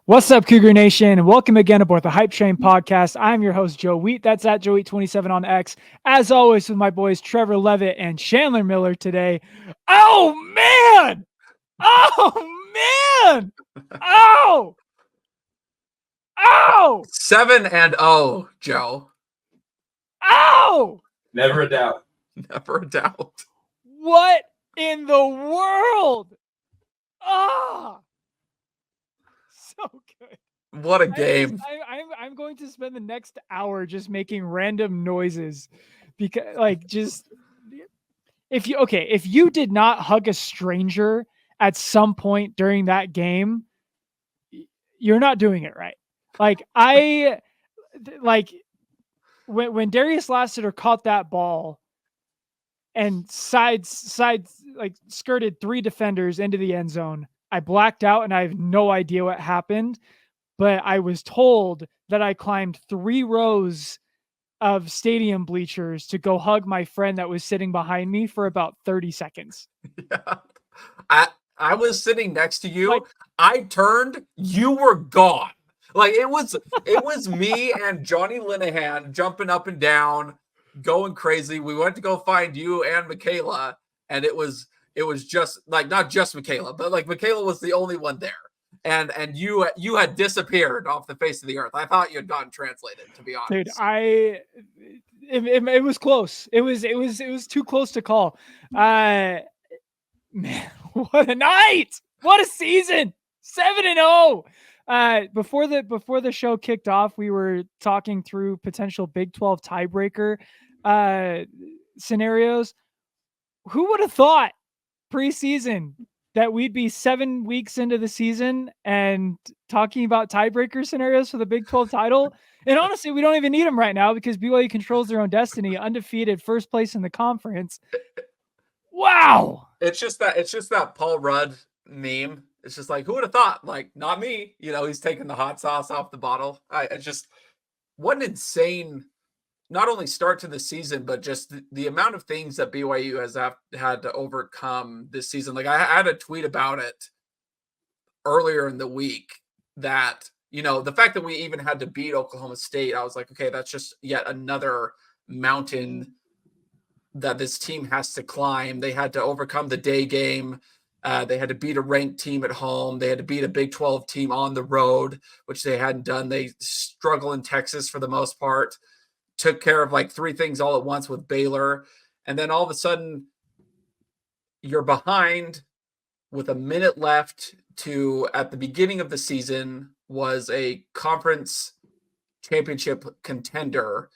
What's up, Cougar Nation? Welcome again aboard the Hype Train podcast. I'm your host, Joe Wheat. That's at Joe Wheat27 on X. As always, with my boys Trevor Levitt and Chandler Miller today. Oh, man! Oh, man! Oh! Oh! 7-0, Joe. Oh! Never a doubt. Never a doubt. What in the world? Ah! So good. What a game. I'm going to spend the next hour just making random noises because if you did not hug a stranger at some point during that game, you're not doing it right. When Darius Lassiter caught that ball and skirted three defenders into the end zone, I blacked out and I have no idea what happened, but I was told that I climbed 3 rows of stadium bleachers to go hug my friend that was sitting behind me for about 30 seconds. Yeah. I was sitting next to you. I turned, you were gone. It was me and Johnny Linehan jumping up and down, going crazy. We went to go find you and Michaela, and it was just not just Michaela, but Michaela was the only one there. And you had disappeared off the face of the earth. I thought you had gotten translated, to be honest. Dude, it was close. It was too close to call. Man, what a night! What a season! 7-0. Before the show kicked off, we were talking through potential Big 12 tiebreaker scenarios. Who would have thought preseason that we'd be 7 weeks into the season and talking about tiebreaker scenarios for the Big 12 title? And honestly, we don't even need them right now because BYU controls their own destiny, undefeated, first place in the conference. Wow. It's just that Paul Rudd meme. It's just who would have thought? Not me. He's taking the hot sauce off the bottle. What an insane, not only start to the season, but just the amount of things that BYU has had to overcome this season. I had a tweet about it earlier in the week that, the fact that we even had to beat Oklahoma State, I was like, okay, that's just yet another mountain that this team has to climb. They had to overcome the day game. They had to beat a ranked team at home. They had to beat a Big 12 team on the road, which they hadn't done. They struggle in Texas for the most part. Took care of 3 things all at once with Baylor. And then all of a sudden, you're behind with a minute left to, at the beginning of the season, was a conference championship contender.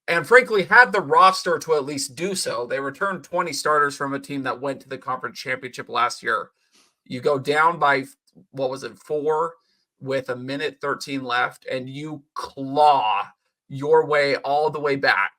And frankly, had the roster to at least do so. They returned 20 starters from a team that went to the conference championship last year. You go down by, 4 with a minute 13 left, and you claw your way all the way back.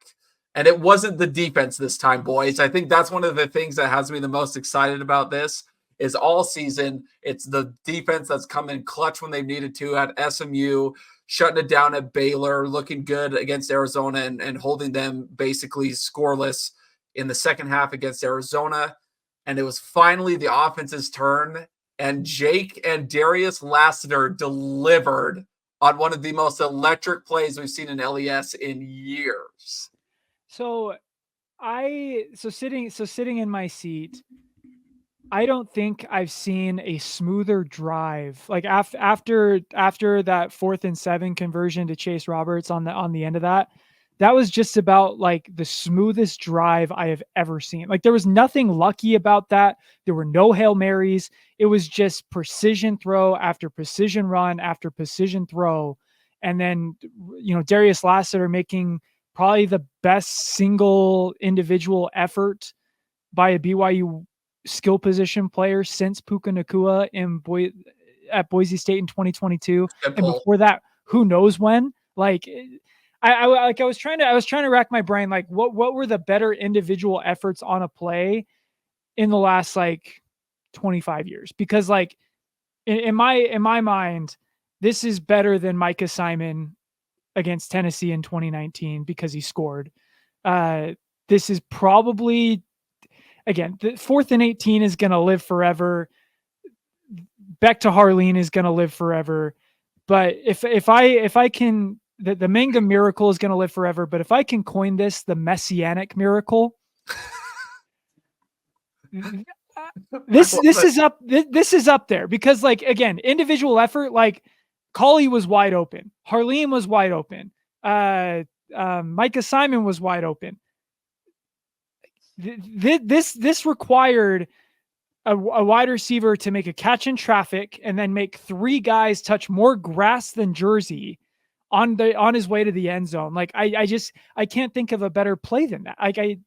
And it wasn't the defense this time, boys. I think that's one of the things that has me the most excited about this is all season. It's the defense that's come in clutch when they've needed to at SMU, shutting it down at Baylor, looking good against Arizona and holding them basically scoreless in the second half against Arizona. And it was finally the offense's turn, and Jake and Darius Lassiter delivered on one of the most electric plays we've seen in LES in years. So sitting in my seat, I don't think I've seen a smoother drive. After that 4th and 7 conversion to Chase Roberts on the end of that was just about the smoothest drive I have ever seen. There was nothing lucky about that. There were no Hail Marys. It was just precision throw after precision run after precision throw. And then, Darius Lassiter making probably the best single individual effort by a BYU skill position player since Puka Nacua at Boise State in 2022. And before that, who knows when? I was trying to rack my brain. What were the better individual efforts on a play in the last 25 years? Because in my mind, this is better than Micah Simon against Tennessee in 2019 because he scored. This is probably, again, the 4th and 18 is going to live forever. Beck to Harleen is going to live forever. But if I can, the Mangum miracle is going to live forever. But if I can coin this, the messianic miracle, this is up there, because like, again, individual effort, like Collie was wide open, Harleen was wide open, Micah Simon was wide open. This required a wide receiver to make a catch in traffic and then make 3 guys touch more grass than jersey on his way to the end zone. Like I can't think of a better play than that. Like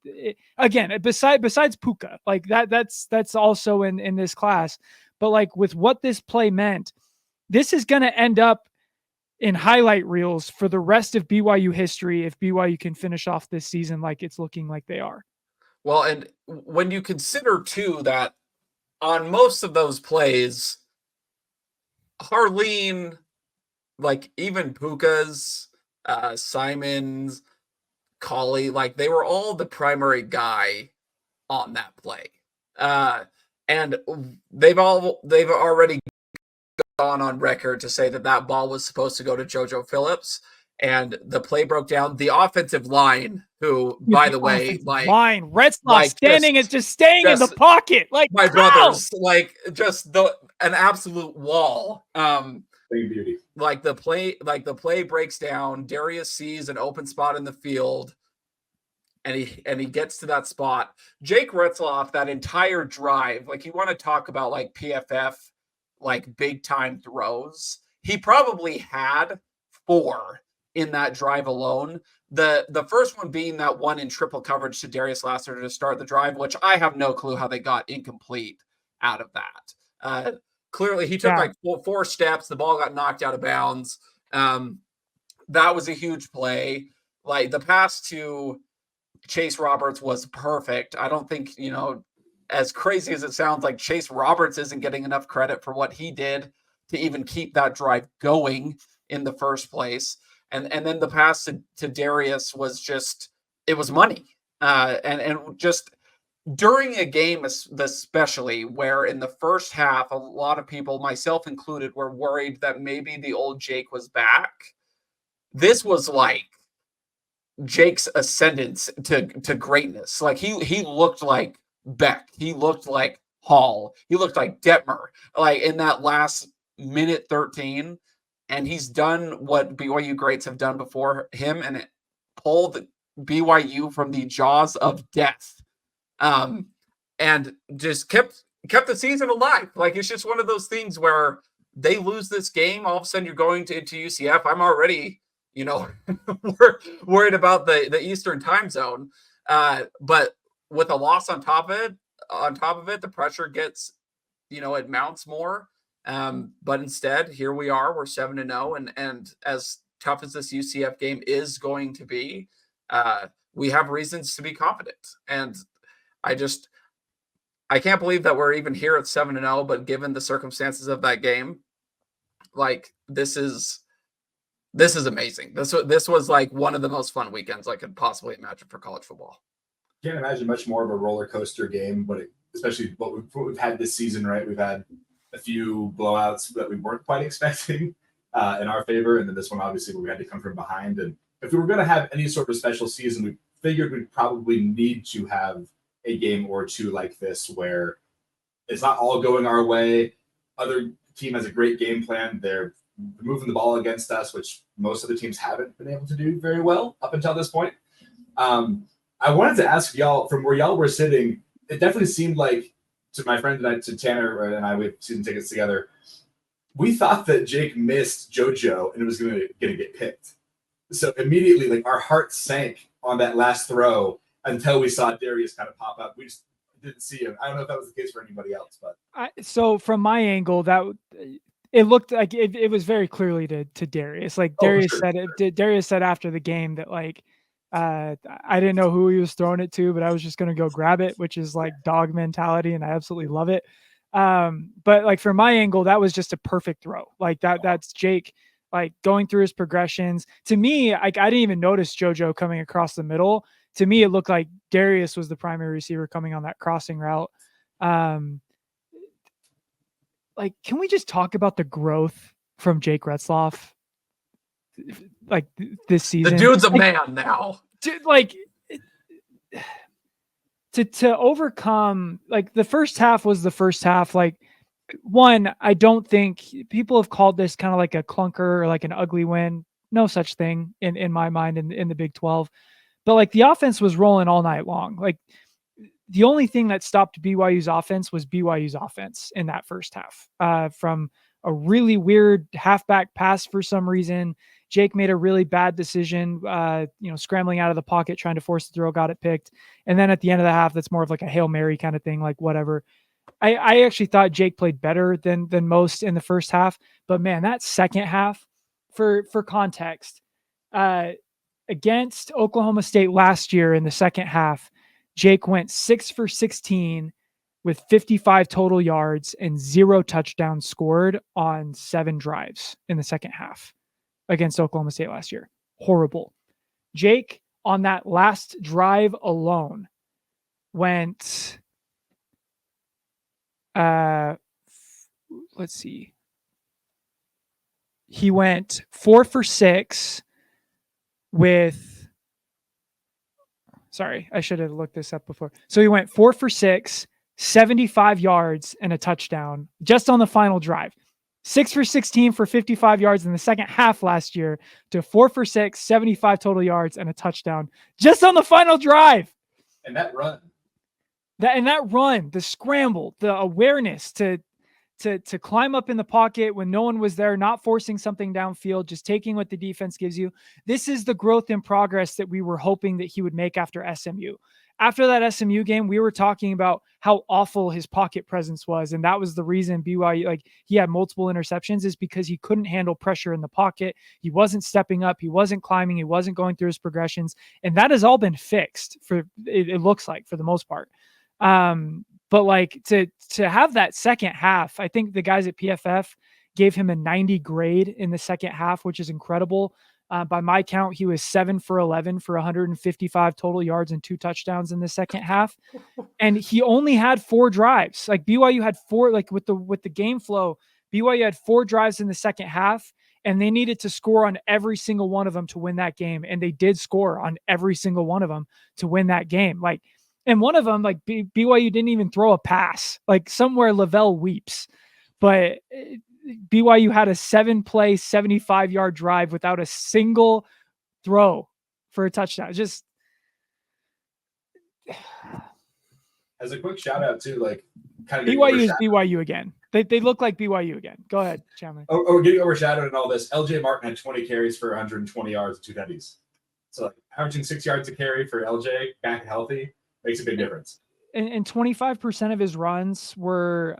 again, besides Puka, like that's also in this class. But like with what this play meant, this is going to end up in highlight reels for the rest of BYU history if BYU can finish off this season like it's looking like they are. Well, and when you consider too that on most of those plays, Harleen, like even Puka's, Simon's, Collie, like they were all the primary guy on that play. And they've already gone on record to say that ball was supposed to go to JoJo Phillips, and the play broke down. The offensive line, who, by the way, line Retzlaff standing is just staying in the pocket, like my brothers, like just an absolute wall. Beauty. Like the play breaks down. Darius sees an open spot in the field, and he gets to that spot. Jake Retzlaff, that entire drive, like you want to talk about like PFF, like big time throws. He probably had 4 in that drive alone. The first one being that one in triple coverage to Darius Lassiter to start the drive, which I have no clue how they got incomplete out of that. Clearly, he took like 4 steps. The ball got knocked out of bounds. That was a huge play. Like the pass to Chase Roberts was perfect. I don't think, as crazy as it sounds, like Chase Roberts isn't getting enough credit for what he did to even keep that drive going in the first place. And then the pass to Darius was just, it was money. And just during a game, especially where in the first half, a lot of people, myself included, were worried that maybe the old Jake was back. This was like Jake's ascendance to greatness. Like he looked like Beck. He looked like Hall. He looked like Detmer, like in that last minute 13. And he's done what BYU greats have done before him, and it pulled BYU from the jaws of death. And just kept the season alive. Like it's just one of those things where they lose this game, all of a sudden you're going into UCF. I'm already, worried about the Eastern time zone. But with a loss on top of it, the pressure gets, it mounts more. But instead, here we are. We're 7-0, and as tough as this UCF game is going to be, we have reasons to be confident. And I can't believe that we're even here at 7-0. But given the circumstances of that game, like this is amazing. This was like one of the most fun weekends I could possibly imagine for college football. Can't imagine much more of a roller coaster game, but especially what we've had this season, right? We've had a few blowouts that we weren't quite expecting in our favor, and then this one obviously where we had to come from behind. And if we were going to have any sort of special season, we figured we'd probably need to have a game or two like this where it's not all going our way. Other team has a great game plan. They're moving the ball against us, which most of the teams haven't been able to do very well up until this point. I wanted to ask y'all, from where y'all were sitting, it definitely seemed like, to my friend and I, to Tanner and I, we have season tickets together, we thought that Jake missed JoJo and it was going to get picked. So immediately, like, our hearts sank on that last throw until we saw Darius kind of pop up. We just didn't see him. I don't know if that was the case for anybody else, but so from my angle, that it looked like it was very clearly to Darius. Like Darius said after the game that like I didn't know who he was throwing it to, but I was just going to go grab it, which is like dog mentality, and I absolutely love it. But like from my angle, that was just a perfect throw. Like that's Jake like going through his progressions. To me, I didn't even notice JoJo coming across the middle. To me, it looked like Darius was the primary receiver coming on that crossing route. like, can we just talk about the growth from Jake Retzlaff, like this season? The dude's a like, man now. Dude, like to overcome, like, the first half was the first half. Like, one, I don't think people have called this kind of like a clunker or like an ugly win. No such thing in my mind in the Big 12. But like, the offense was rolling all night long. Like, the only thing that stopped BYU's offense was BYU's offense in that first half, from a really weird halfback pass for some reason. Jake made a really bad decision, scrambling out of the pocket, trying to force the throw, got it picked. And then at the end of the half, that's more of like a Hail Mary kind of thing, like whatever. I actually thought Jake played better than most in the first half. But man, that second half, for context, against Oklahoma State last year in the second half, Jake went 6 for 16 with 55 total yards and 0 touchdowns scored on 7 drives in the second half against Oklahoma State last year. Horrible. Jake, on that last drive alone, went, let's see. He went 4 for 6 with, sorry, I should have looked this up before. So he went 4 for 6, 75 yards and a touchdown just on the final drive. 6 for 16 for 55 yards in the second half last year to 4 for 6, 75 total yards and a touchdown just on the final drive. And that run, the scramble, the awareness to climb up in the pocket when no one was there, not forcing something downfield, just taking what the defense gives you. This is the growth and progress that we were hoping that he would make after SMU. After that SMU game, we were talking about how awful his pocket presence was. And that was the reason BYU, like, he had multiple interceptions, is because he couldn't handle pressure in the pocket. He wasn't stepping up. He wasn't climbing. He wasn't going through his progressions. And that has all been fixed, for it looks like, for the most part. But like, to have that second half, I think the guys at PFF gave him a 90 grade in the second half, which is incredible. By my count, he was 7 for 11 for 155 total yards and 2 touchdowns in the second half. And he only had 4 drives. Like, BYU had 4, like with the game flow, BYU had 4 drives in the second half, and they needed to score on every single one of them to win that game. And they did score on every single one of them to win that game. Like, and one of them, like, BYU didn't even throw a pass. Like, somewhere Lavelle weeps, but BYU had a 7-play, 75-yard drive without a single throw for a touchdown. Just as a quick shout out too, like, kind of BYU is BYU again. They look like BYU again. Go ahead, Chandler. Getting overshadowed in all this, LJ Martin had 20 carries for 120 yards and 2 tutties. So, like, averaging 6 yards a carry for LJ, back healthy, makes a big difference. And 25% of his runs were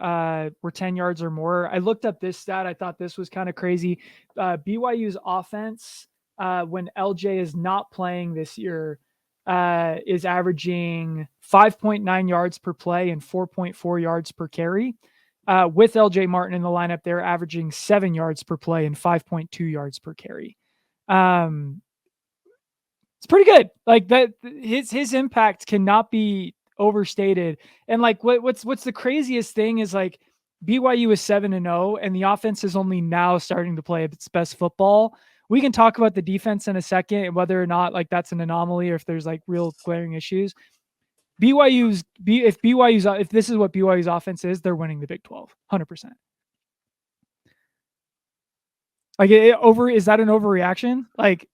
10 yards or more. I looked up this stat. I thought this was kind of crazy. BYU's offense, when LJ is not playing this year, is averaging 5.9 yards per play and 4.4 yards per carry. With LJ Martin in the lineup, they're averaging 7 yards per play and 5.2 yards per carry. It's pretty good. Like, that, his impact cannot be overstated. And like, what's the craziest thing is, like, BYU is 7-0 and the offense is only now starting to play its best football. We can talk about the defense in a second and whether or not, like, that's an anomaly or if there's like real glaring issues. If this is what BYU's offense is, they're winning the Big 12 100%. Like, is that an overreaction? Like,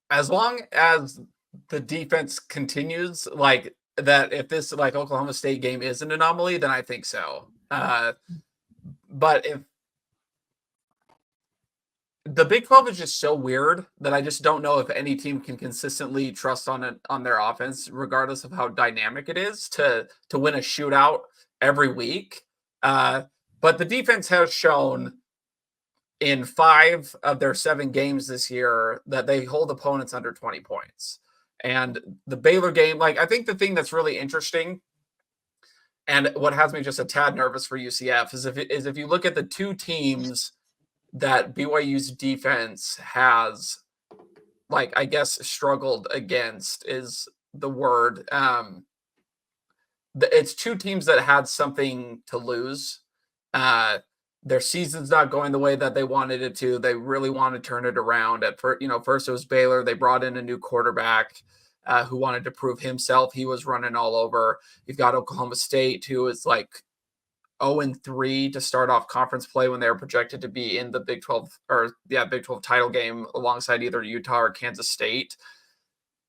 as long as the defense continues like that, if this, like, Oklahoma State game is an anomaly, then I think so. But if the Big 12 is just so weird that I just don't know if any team can consistently trust on it, on their offense, regardless of how dynamic it is, to win a shootout every week. But the defense has shown in 5 of their 7 games this year that they hold opponents under 20 points. And the Baylor game, like, I think the thing that's really interesting and what has me just a tad nervous for UCF is if you look at the 2 teams that BYU's defense has, like, I guess, struggled against is the word. It's 2 teams that had something to lose. Their season's not going the way that they wanted it to. They really want to turn it around. At first, first it was Baylor. They brought in a new quarterback who wanted to prove himself. He was running all over. You've got Oklahoma State, who is like 0-3 to start off conference play when they were projected to be in the Big 12 Big 12 title game alongside either Utah or Kansas State.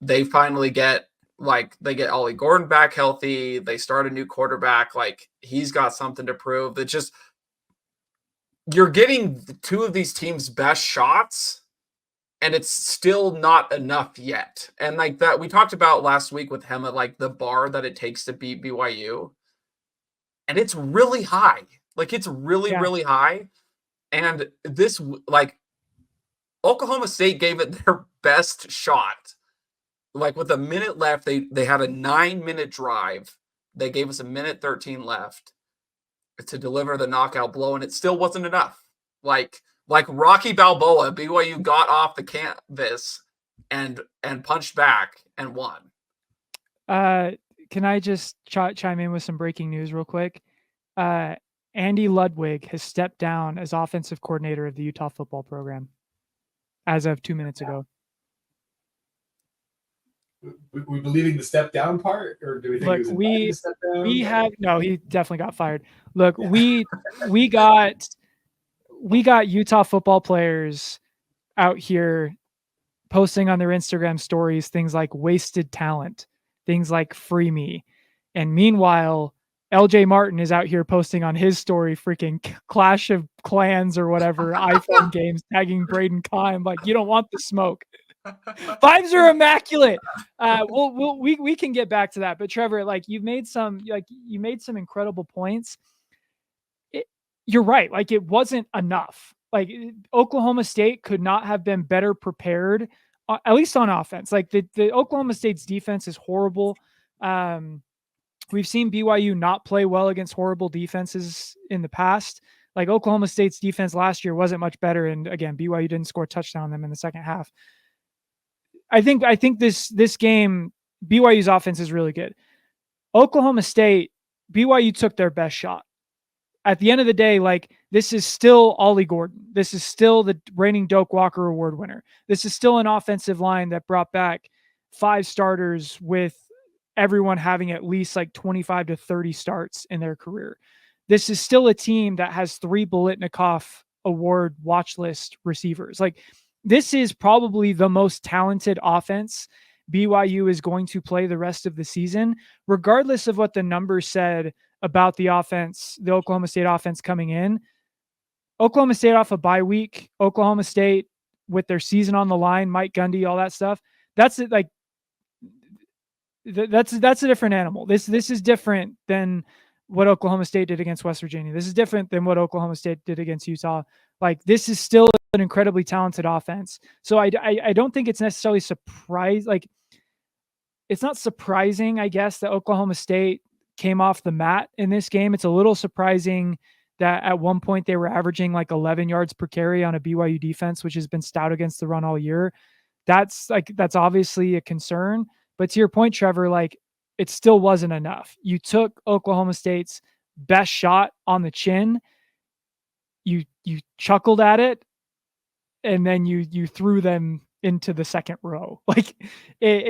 They finally get Ollie Gordon back healthy. They start a new quarterback. Like, he's got something to prove. That just, you're getting two of these teams' best shots, and it's still not enough yet. And like that, we talked about last week with Hema, like the bar that it takes to beat BYU. And it's really high. Like, it's really, really high. And this, like, Oklahoma State gave it their best shot. Like, with a minute left, they had a 9-minute drive. They gave us a minute 13 left to deliver the knockout blow, and it still wasn't enough. Like Rocky Balboa, BYU got off the canvas and punched back and won. Can I just chime in with some breaking news real quick? Andy Ludwig has stepped down as offensive coordinator of the Utah football program as of 2 minutes ago. We believing the step down part, or do we think he was invited to step down? No, he definitely got fired. Look, we got Utah football players out here posting on their Instagram stories things like wasted talent, things like free me. And meanwhile, LJ Martin is out here posting on his story freaking Clash of Clans or whatever iPhone games, tagging Braden Kime. Like, you don't want the smoke. Vibes are immaculate. We can get back to that, but Trevor, you made some incredible points. You're right. Like, it wasn't enough. Like, Oklahoma State could not have been better prepared, at least on offense. Like, the Oklahoma State's defense is horrible. We've seen BYU not play well against horrible defenses in the past. Like, Oklahoma State's defense last year wasn't much better, and again, BYU didn't score a touchdown on them in the second half. I think this game, BYU's offense is really good. Oklahoma State, BYU took their best shot. At the end of the day, like, this is still Ollie Gordon. This is still the reigning Doak Walker Award winner. This is still an offensive line that brought back 5 starters with everyone having at least like 25 to 30 starts in their career. This is still a team that has 3 Biletnikoff Award watch list receivers. Like, this is probably the most talented offense BYU is going to play the rest of the season, regardless of what the numbers said about the offense, the Oklahoma State offense coming in. Oklahoma State off a bye week, Oklahoma State with their season on the line, Mike Gundy, all that stuff. That's it. Like, that's a different animal. This is different than what Oklahoma State did against West Virginia. This is different than what Oklahoma State did against Utah. Like, this is still an incredibly talented offense. So I don't think it's necessarily it's not surprising, I guess, that Oklahoma State came off the mat in this game. It's a little surprising that at one point they were averaging like 11 yards per carry on a BYU defense, which has been stout against the run all year. That's obviously a concern. But to your point, Trevor, like, it still wasn't enough. You took Oklahoma State's best shot on the chin. You chuckled at it, and then you threw them into the second row. Like, these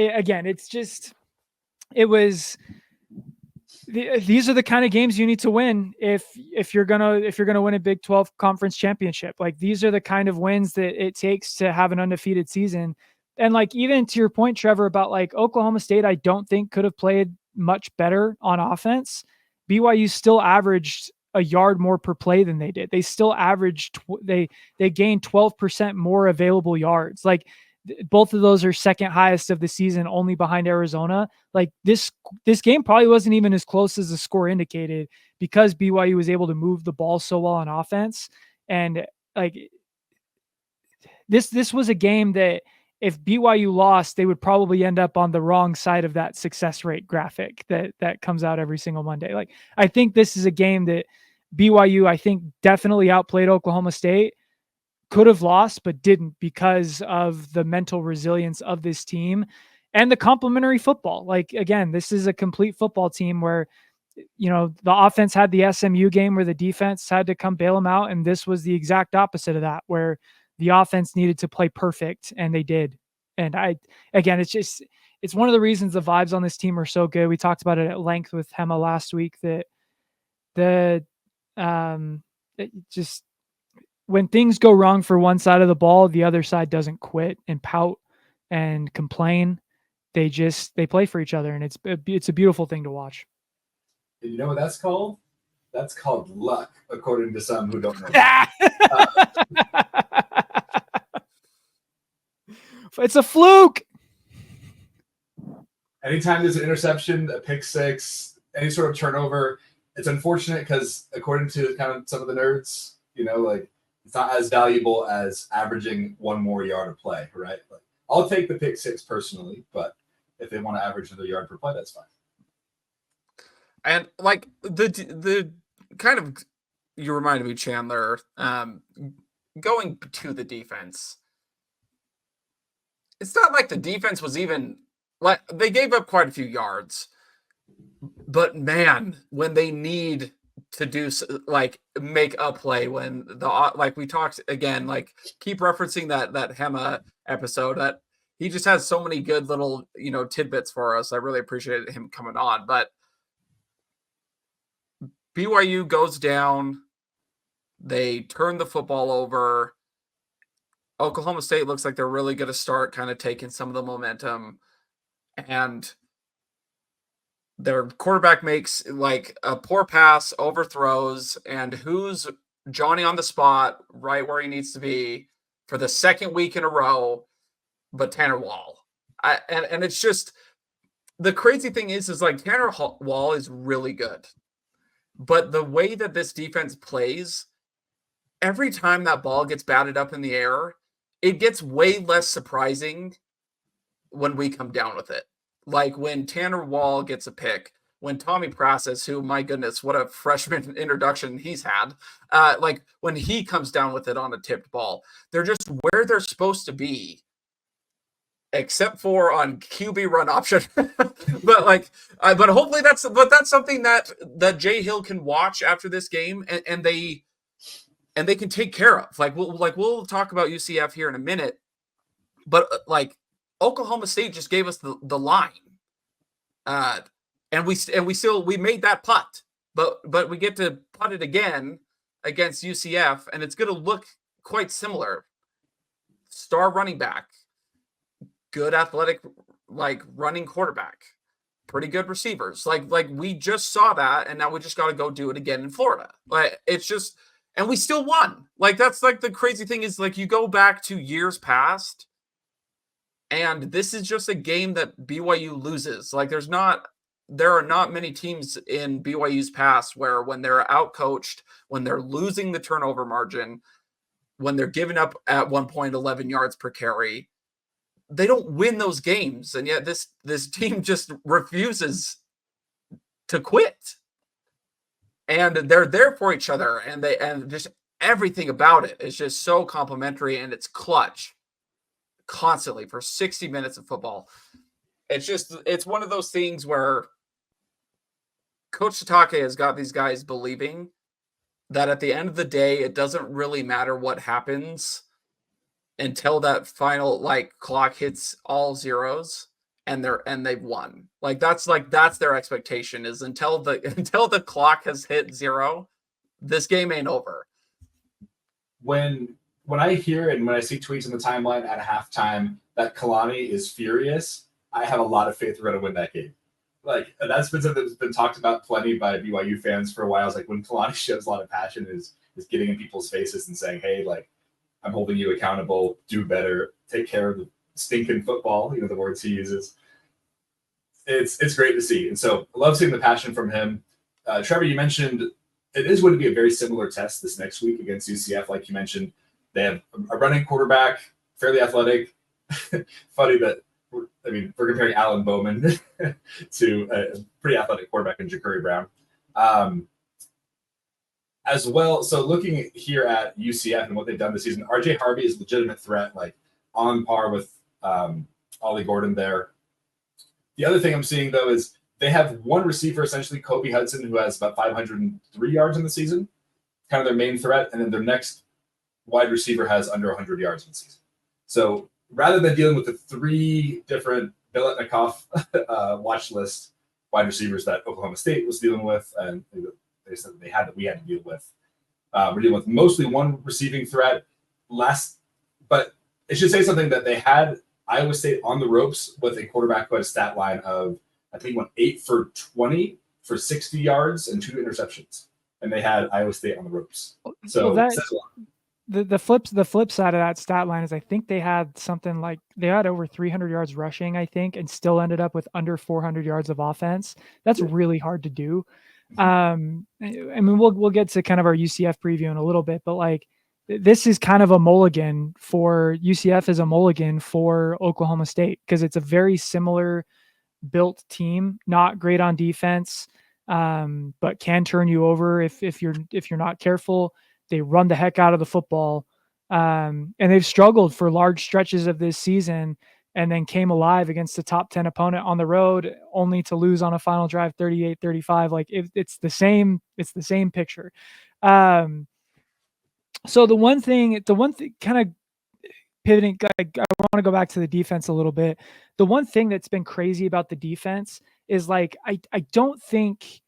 are the kind of games you need to win if you're gonna win a Big 12 conference championship. Like, these are the kind of wins that it takes to have an undefeated season. And like, even to your point, Trevor, about like Oklahoma State, I don't think could have played much better on offense. BYU still averaged a yard more per play than they did. They still averaged, they gained 12% more available yards. Like, both of those are second highest of the season, only behind Arizona. Like, this game probably wasn't even as close as the score indicated, because BYU was able to move the ball so well on offense. And like, this was a game that if BYU lost, they would probably end up on the wrong side of that success rate graphic that comes out every single Monday. Like, I think this is a game that BYU, I think, definitely outplayed Oklahoma State. Could have lost, but didn't, because of the mental resilience of this team and the complementary football. Like, again, this is a complete football team where the offense had the SMU game where the defense had to come bail them out. And this was the exact opposite of that, where the offense needed to play perfect, and they did. And it's one of the reasons the vibes on this team are so good. We talked about it at length with Hema last week, that when things go wrong for one side of the ball, the other side doesn't quit and pout and complain. They play for each other, and it's a beautiful thing to watch. And you know what that's called? That's called luck, according to some who don't know. It's a fluke. Anytime there's an interception, a pick six, any sort of turnover, it's unfortunate because according to kind of some of the nerds, it's not as valuable as averaging one more yard of play, right? Like, I'll take the pick six personally, but if they want to average another yard per play, that's fine. And like the kind of, you reminded me, Chandler, going to the defense. It's not like the defense was even like, they gave up quite a few yards, but man, when they need to do make a play, when we talked again, like keep referencing that Hema episode, that he just has so many good little tidbits for us. I really appreciated him coming on. But BYU goes down, they turn the football over. Oklahoma State looks like they're really going to start kind of taking some of the momentum, and their quarterback makes like a poor pass, overthrows, and who's Johnny on the spot right where he needs to be for the second week in a row, but Tanner Wall. And it's just, the crazy thing is like Tanner Wall is really good, but the way that this defense plays, every time that ball gets batted up in the air, it gets way less surprising when we come down with it. Like when Tanner Wall gets a pick, when Tommy Prasis, who, my goodness, what a freshman introduction he's had, like when he comes down with it on a tipped ball, they're just where they're supposed to be, except for on QB run option. but hopefully that's something that Jay Hill can watch after this game, and they can take care of. We'll talk about UCF here in a minute, but Oklahoma State just gave us the line, and we made that putt, but we get to putt it again against UCF, and it's going to look quite similar. Star running back, good athletic, running quarterback, pretty good receivers. Like we just saw that, and now we just got to go do it again in Florida. It's just, and we still won. That's the crazy thing is, you go back to years past, and this is just a game that BYU loses. There are not many teams in BYU's past where, when they're outcoached, when they're losing the turnover margin, when they're giving up at 1 point 11 yards per carry, they don't win those games. And yet this team just refuses to quit. And they're there for each other, and just everything about it is just so complimentary, and it's clutch constantly for 60 minutes of football. It's one of those things where Coach Satake has got these guys believing that at the end of the day, it doesn't really matter what happens until that final clock hits all zeros, and they've won. That's their expectation, is until the clock has hit zero, this game ain't over. When I hear and when I see tweets in the timeline at halftime that Kalani is furious, I have a lot of faith we're going to win that game. That's been something that's been talked about plenty by BYU fans for a while. It's when Kalani shows a lot of passion, is getting in people's faces and saying, hey, I'm holding you accountable, do better, take care of the stinking football, the words he uses. It's great to see. And so I love seeing the passion from him. Trevor, you mentioned it is going to be a very similar test this next week against UCF. Like you mentioned, they have a running quarterback, fairly athletic. Funny that, we're comparing Alan Bowman to a pretty athletic quarterback in Ja'Cory Brown. As well, so looking here at UCF and what they've done this season, RJ Harvey is a legitimate threat, on par with Ollie Gordon there. The other thing I'm seeing, though, is they have one receiver, essentially Kobe Hudson, who has about 503 yards in the season, kind of their main threat, and then their next wide receiver has under 100 yards in the season. So rather than dealing with the three different Biletnikoff watch list wide receivers that Oklahoma State was dealing with, and they said that we had to deal with, we're dealing with mostly one receiving threat. But it should say something that they had Iowa State on the ropes with a quarterback who had a stat line of, I think, went 8 for 20 for 60 yards and 2 interceptions, and they had Iowa State on the ropes. So well, the flip side of that stat line is I think they had something like they had over 300 yards rushing, I think, and still ended up with under 400 yards of offense. That's really hard to do. I mean, we'll get to kind of our UCF preview in a little bit, but like this is kind of a mulligan for UCF is a mulligan for Oklahoma State because it's a very similar built team, not great on defense, but can turn you over if you're not careful. They run the heck out of the football, and they've struggled for large stretches of this season, and then came alive against the top 10 opponent on the road, only to lose on a final drive 38-35. Like it's the same picture. So the one thing kind of pivoting, I want to go back to the defense a little bit. The one thing that's been crazy about the defense is like I don't think,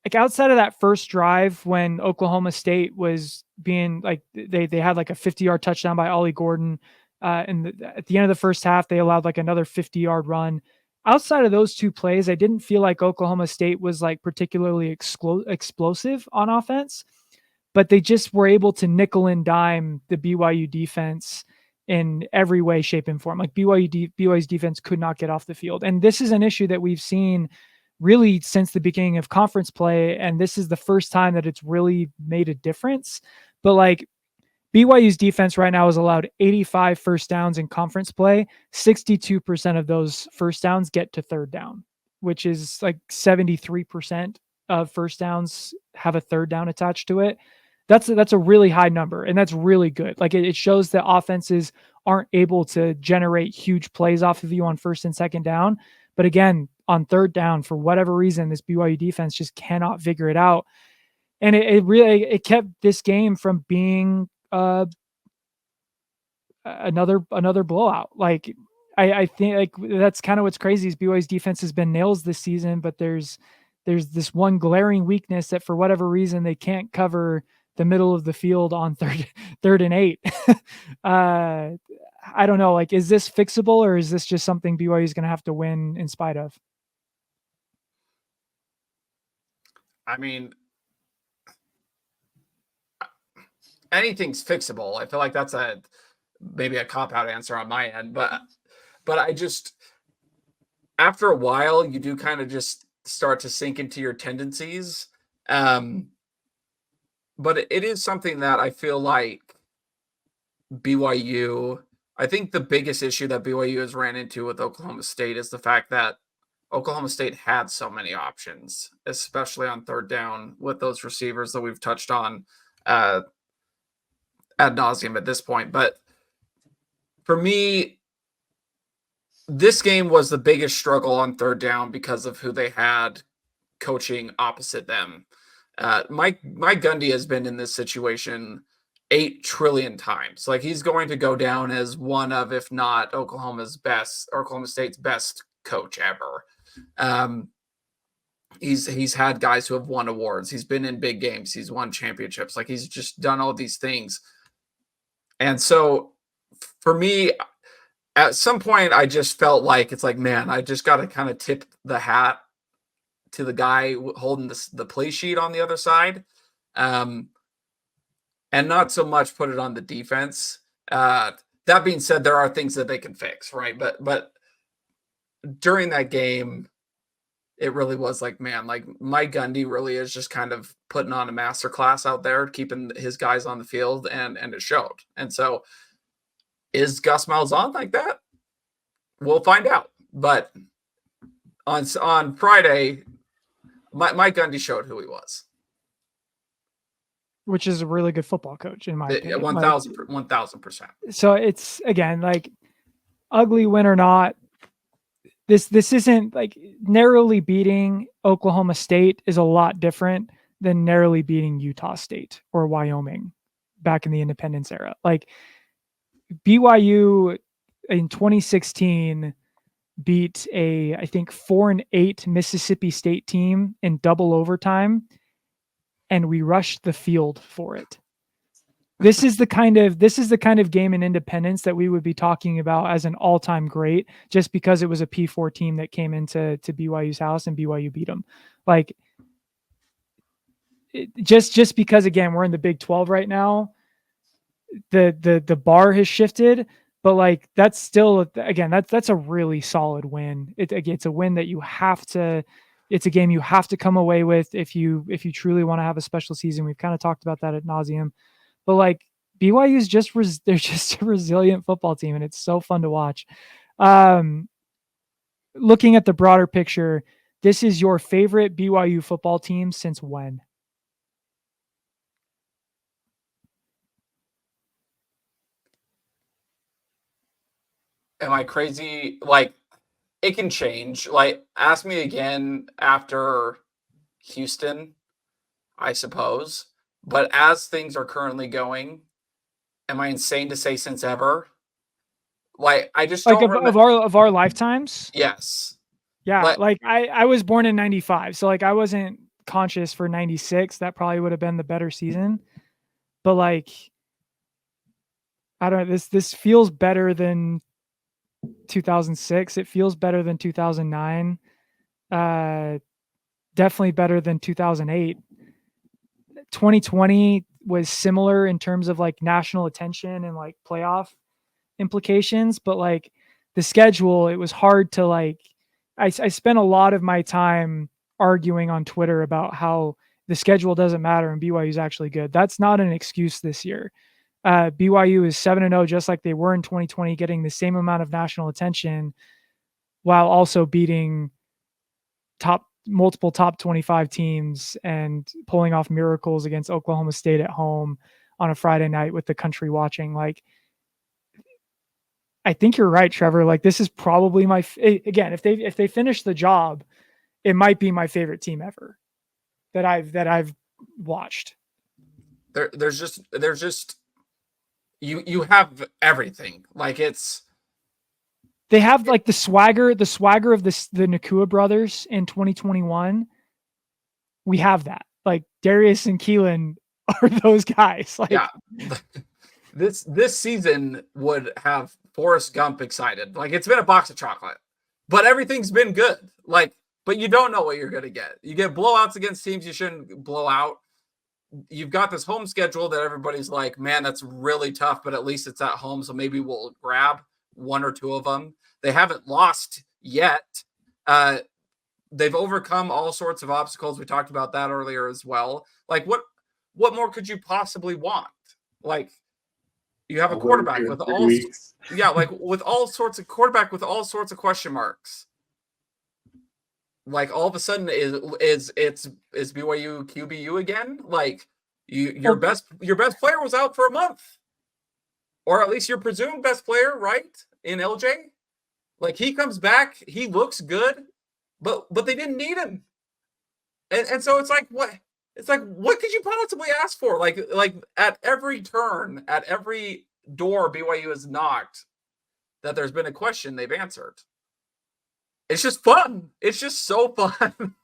like outside of that first drive when Oklahoma State was being like they had like a 50-yard touchdown by Ollie Gordon, and at the end of the first half they allowed like another 50-yard run. Outside of those two plays, I didn't feel like Oklahoma State was like particularly explosive on offense, but they just were able to nickel and dime the BYU defense in every way, shape, and form. Like BYU's defense could not get off the field, and this is an issue that we've seen really since the beginning of conference play. And this is the first time that it's really made a difference. But like BYU's defense right now has allowed 85 first downs in conference play. 62% of those first downs get to third down, which is like 73% of first downs have a third down attached to it. That's a really high number, and that's really good. Like it shows that offenses aren't able to generate huge plays off of you on first and second down. But again, on third down, for whatever reason, this BYU defense just cannot figure it out. And it really kept this game from being another blowout. Like I think like that's kind of what's crazy is BYU's defense has been nails this season, but there's this one glaring weakness that for whatever reason they can't cover the middle of the field on third and 8. I don't know. Like, is this fixable, or is this just something BYU is going to have to win in spite of? I mean, anything's fixable. I feel like that's maybe a cop-out answer on my end, but I just, after a while, you do kind of just start to sink into your tendencies. But it is something that I feel like BYU, I think the biggest issue that BYU has ran into with Oklahoma State is the fact that Oklahoma State had so many options, especially on third down with those receivers that we've touched on ad nauseum at this point. But for me, this game was the biggest struggle on third down because of who they had coaching opposite them. Mike Gundy has been in this situation 8 trillion times. Like, he's going to go down as one of, if not Oklahoma State's best coach ever. He's had guys who have won awards. He's been in big games. He's won championships. Like, he's just done all these things. And so for me, at some point, I just felt like it's like, man, I just got to kind of tip the hat to the guy holding the play sheet on the other side, and not so much put it on the defense. That being said, there are things that they can fix, right? But during that game, it really was like, man, like Mike Gundy really is just kind of putting on a masterclass out there, keeping his guys on the field, and it showed. And so, is Gus Malzahn like that? We'll find out. But on Friday, Mike Gundy showed who he was, which is a really good football coach in my opinion. 1,000%. So it's, again, like, ugly win or not, this isn't like narrowly beating Oklahoma State is a lot different than narrowly beating Utah State or Wyoming back in the independence era. Like BYU in 2016 beat I think 4-8 Mississippi State team in double overtime, and we rushed the field for it. This is the kind of game in independence that we would be talking about as an all-time great, just because it was a P4 team that came into BYU's house and BYU beat them. Like just because, again, we're in the Big 12 right now, the bar has shifted, but like that's still, again, that's a really solid win. It's a win that it's a game you have to come away with if you truly want to have a special season. We've kind of talked about that ad nauseum. But like BYU is they're just a resilient football team, and it's so fun to watch. Looking at the broader picture, this is your favorite BYU football team since when? Am I crazy? Like, it can change. Like, ask me again after Houston, I suppose. But as things are currently going, am I insane to say since ever? Like, I just Like don't remember. of our lifetimes? Yes. Yeah, like I was born in 95, so like I wasn't conscious for 96. That probably would have been the better season. But like I don't know, this feels better than 2006. It feels better than 2009. Definitely better than 2008. 2020 was similar in terms of like national attention and like playoff implications, but like the schedule, it was hard to like, I spent a lot of my time arguing on Twitter about how the schedule doesn't matter and BYU is actually good. That's not an excuse this year. BYU is 7-0, just like they were in 2020, getting the same amount of national attention while also beating multiple top 25 teams and pulling off miracles against Oklahoma State at home on a Friday night with the country watching. Like, I think you're right, Trevor. Like, this is probably again, if they finish the job, it might be my favorite team ever that I've watched. There's just you have everything. Like, they have like the swagger of the Nakua brothers in 2021. We have that. Like, Darius and Keelan are those guys. Like, yeah. This season would have Forrest Gump excited. Like, it's been a box of chocolate, but everything's been good. Like, but you don't know what you're going to get. You get blowouts against teams you shouldn't blow out. You've got this home schedule that everybody's like, man, that's really tough, but at least it's at home. So maybe we'll grab one or two of them. They haven't lost yet. They've overcome all sorts of obstacles. We talked about that earlier as well. Like, what more could you possibly want? Like, you have a quarterback with all sorts of question marks. Like, all of a sudden is BYU QBU again? Like, your best player was out for a month, or at least your presumed best player, right? In LJ, like, he comes back, he looks good, but they didn't need him, and so it's like, what? It's like, what could you possibly ask for? Like at every turn, at every door BYU has knocked, that there's been a question, they've answered. It's just fun. It's just so fun.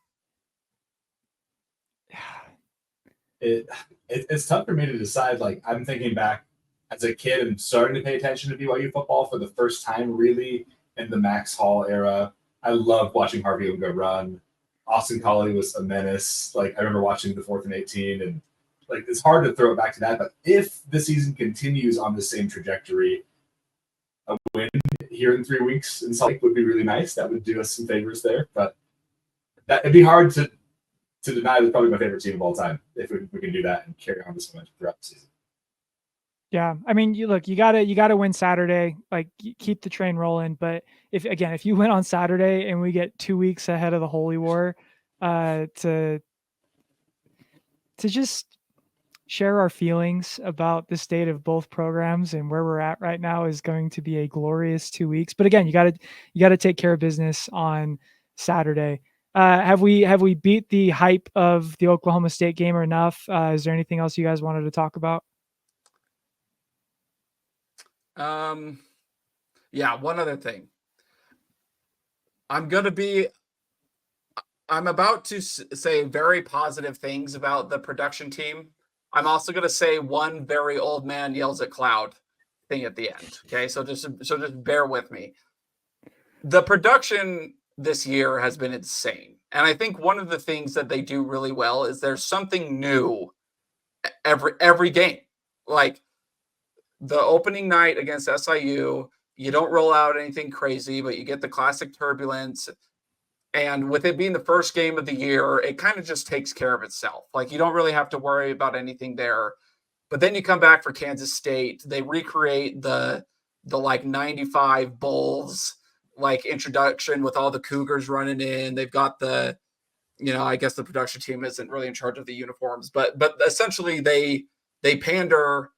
It's tough for me to decide. Like, I'm thinking back as a kid and starting to pay attention to BYU football for the first time, really, in the Max Hall era. I loved watching Harvey Unga run. Austin Collie was a menace. Like, I remember watching the 4th and 18, and like, it's hard to throw it back to that. But if the season continues on the same trajectory, a win here in 3 weeks in Salt Lake would be really nice. That would do us some favors there. But it'd be hard to deny that's probably my favorite team of all time if we can do that and carry on this momentum throughout the season. Yeah, I mean, you gotta win Saturday. Like, keep the train rolling. But if you win on Saturday and we get 2 weeks ahead of the Holy War, to just share our feelings about the state of both programs and where we're at right now is going to be a glorious 2 weeks. But again, you got to take care of business on Saturday. Have we beat the hype of the Oklahoma State game enough? Is there anything else you guys wanted to talk about? Yeah, one other thing. I'm about to say very positive things about the production team. I'm also going to say one very old man yells at cloud thing at the end. Okay, so just bear with me. The production this year has been insane, and I think one of the things that they do really well is there's something new every game. Like the opening night against SIU, you don't roll out anything crazy, but you get the classic turbulence. And with it being the first game of the year, it kind of just takes care of itself. Like you don't really have to worry about anything there. But then you come back for Kansas State, they recreate the like 95 Bulls like introduction with all the Cougars running in. They've got the, I guess the production team isn't really in charge of the uniforms, but essentially they pander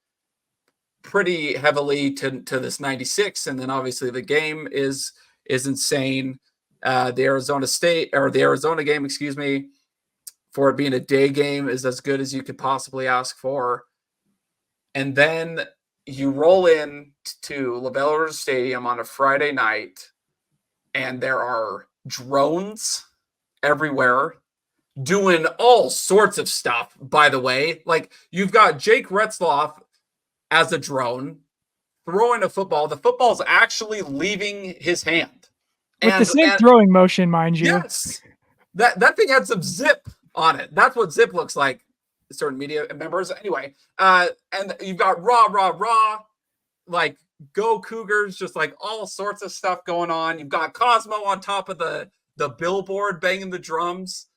pretty heavily to this 96, and then obviously the game is insane. The Arizona game, excuse me, for it being a day game is as good as you could possibly ask for. And then you roll in to LaBelle Stadium on a Friday night, and there are drones everywhere doing all sorts of stuff, by the way. Like you've got Jake Retzlaff as a drone throwing a football. The football's actually leaving his hand. With the same throwing motion, mind you. Yes. That thing had some zip on it. That's what zip looks like. Certain media members. Anyway, and you've got rah, like go Cougars, just like all sorts of stuff going on. You've got Cosmo on top of the billboard banging the drums.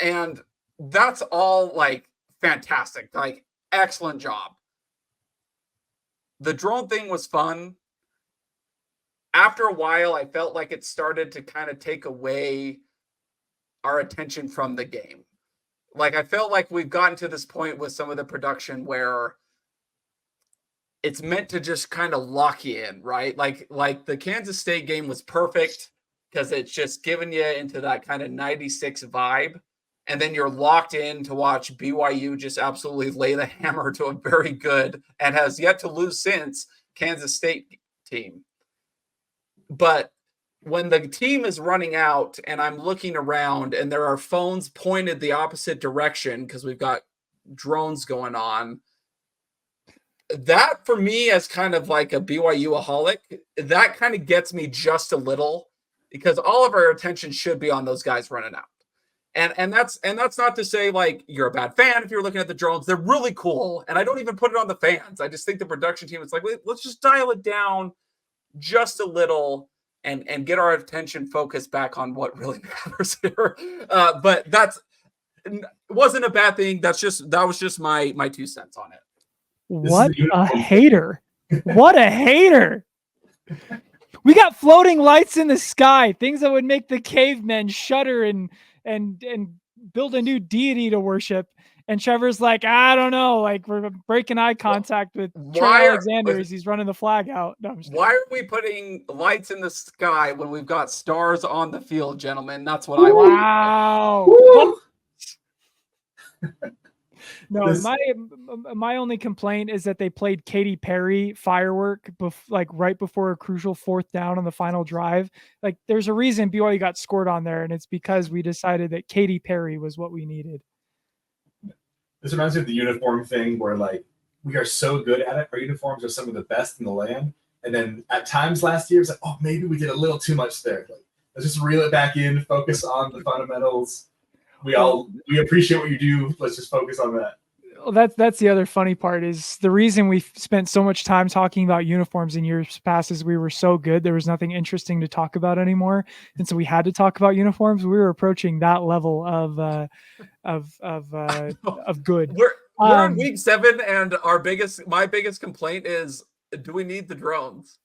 And that's all like fantastic. Like excellent job. The drone thing was fun. After a while, I felt like it started to kind of take away our attention from the game. Like, I felt like we've gotten to this point with some of the production where it's meant to just kind of lock you in, right? Like the Kansas State game was perfect because it's just giving you into that kind of 96 vibe. And then you're locked in to watch BYU just absolutely lay the hammer to a very good and has yet to lose since Kansas State team. But when the team is running out and I'm looking around and there are phones pointed the opposite direction because we've got drones going on, that for me as kind of like a BYU-aholic, that kind of gets me just a little because all of our attention should be on those guys running out. And that's not to say like you're a bad fan if you're looking at the drones. They're really cool. And I don't even put it on the fans. I just think the production team is like, let's just dial it down just a little and get our attention focused back on what really matters here. But it wasn't a bad thing. That was just my 2 cents on it. What a hater. What a hater. We got floating lights in the sky, things that would make the cavemen shudder and build a new deity to worship. And Trevor's like, I don't know, like we're breaking eye contact with Trey Alexander as he's running the flag out. No, why are we putting lights in the sky when we've got stars on the field, gentlemen? That's what I want. Wow. No, my only complaint is that they played Katy Perry firework like right before a crucial 4th down on the final drive. Like there's a reason BYU got scored on there, and it's because we decided that Katy Perry was what we needed. This reminds me of the uniform thing where like we are so good at it. Our uniforms are some of the best in the land. And then at times last year, it's like, oh, maybe we did a little too much there. Like, let's just reel it back in, focus on the fundamentals. We appreciate what you do. Let's just focus on that. Well, that's the other funny part is the reason we spent so much time talking about uniforms in years past is we were so good. There was nothing interesting to talk about anymore. And so we had to talk about uniforms. We were approaching that level of good. We're in week 7 and my biggest complaint is, do we need the drones?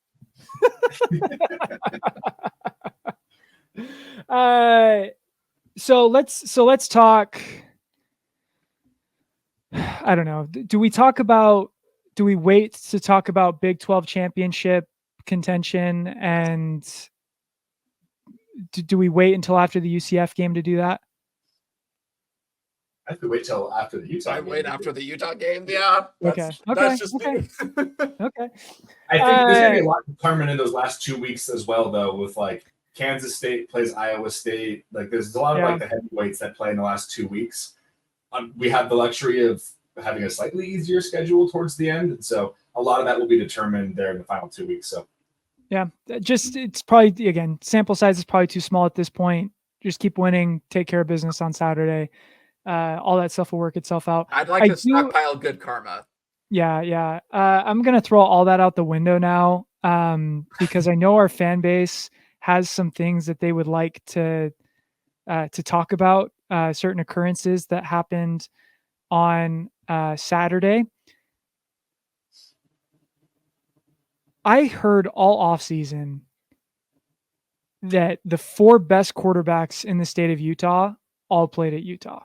So let's talk. I don't know. Do we wait to talk about Big 12 championship contention, and do we wait until after the UCF game to do that? I have to wait till after the Utah game. Wait after the Utah game. Yeah. That's just okay. me. Okay. I think there's going to be a lot determined in those last 2 weeks as well, though, with like Kansas State plays Iowa State. Like there's a lot of like the heavyweights that play in the last 2 weeks. We have the luxury of having a slightly easier schedule towards the end. And so a lot of that will be determined there in the final 2 weeks. So yeah, it's probably, again, sample size is probably too small at this point. Just keep winning, take care of business on Saturday. All that stuff will work itself out. I'd like to stockpile good karma. Yeah. I'm going to throw all that out the window now because I know our fan base has some things that they would like to talk about, certain occurrences that happened on Saturday. I heard all offseason that the 4 best quarterbacks in the state of Utah all played at Utah.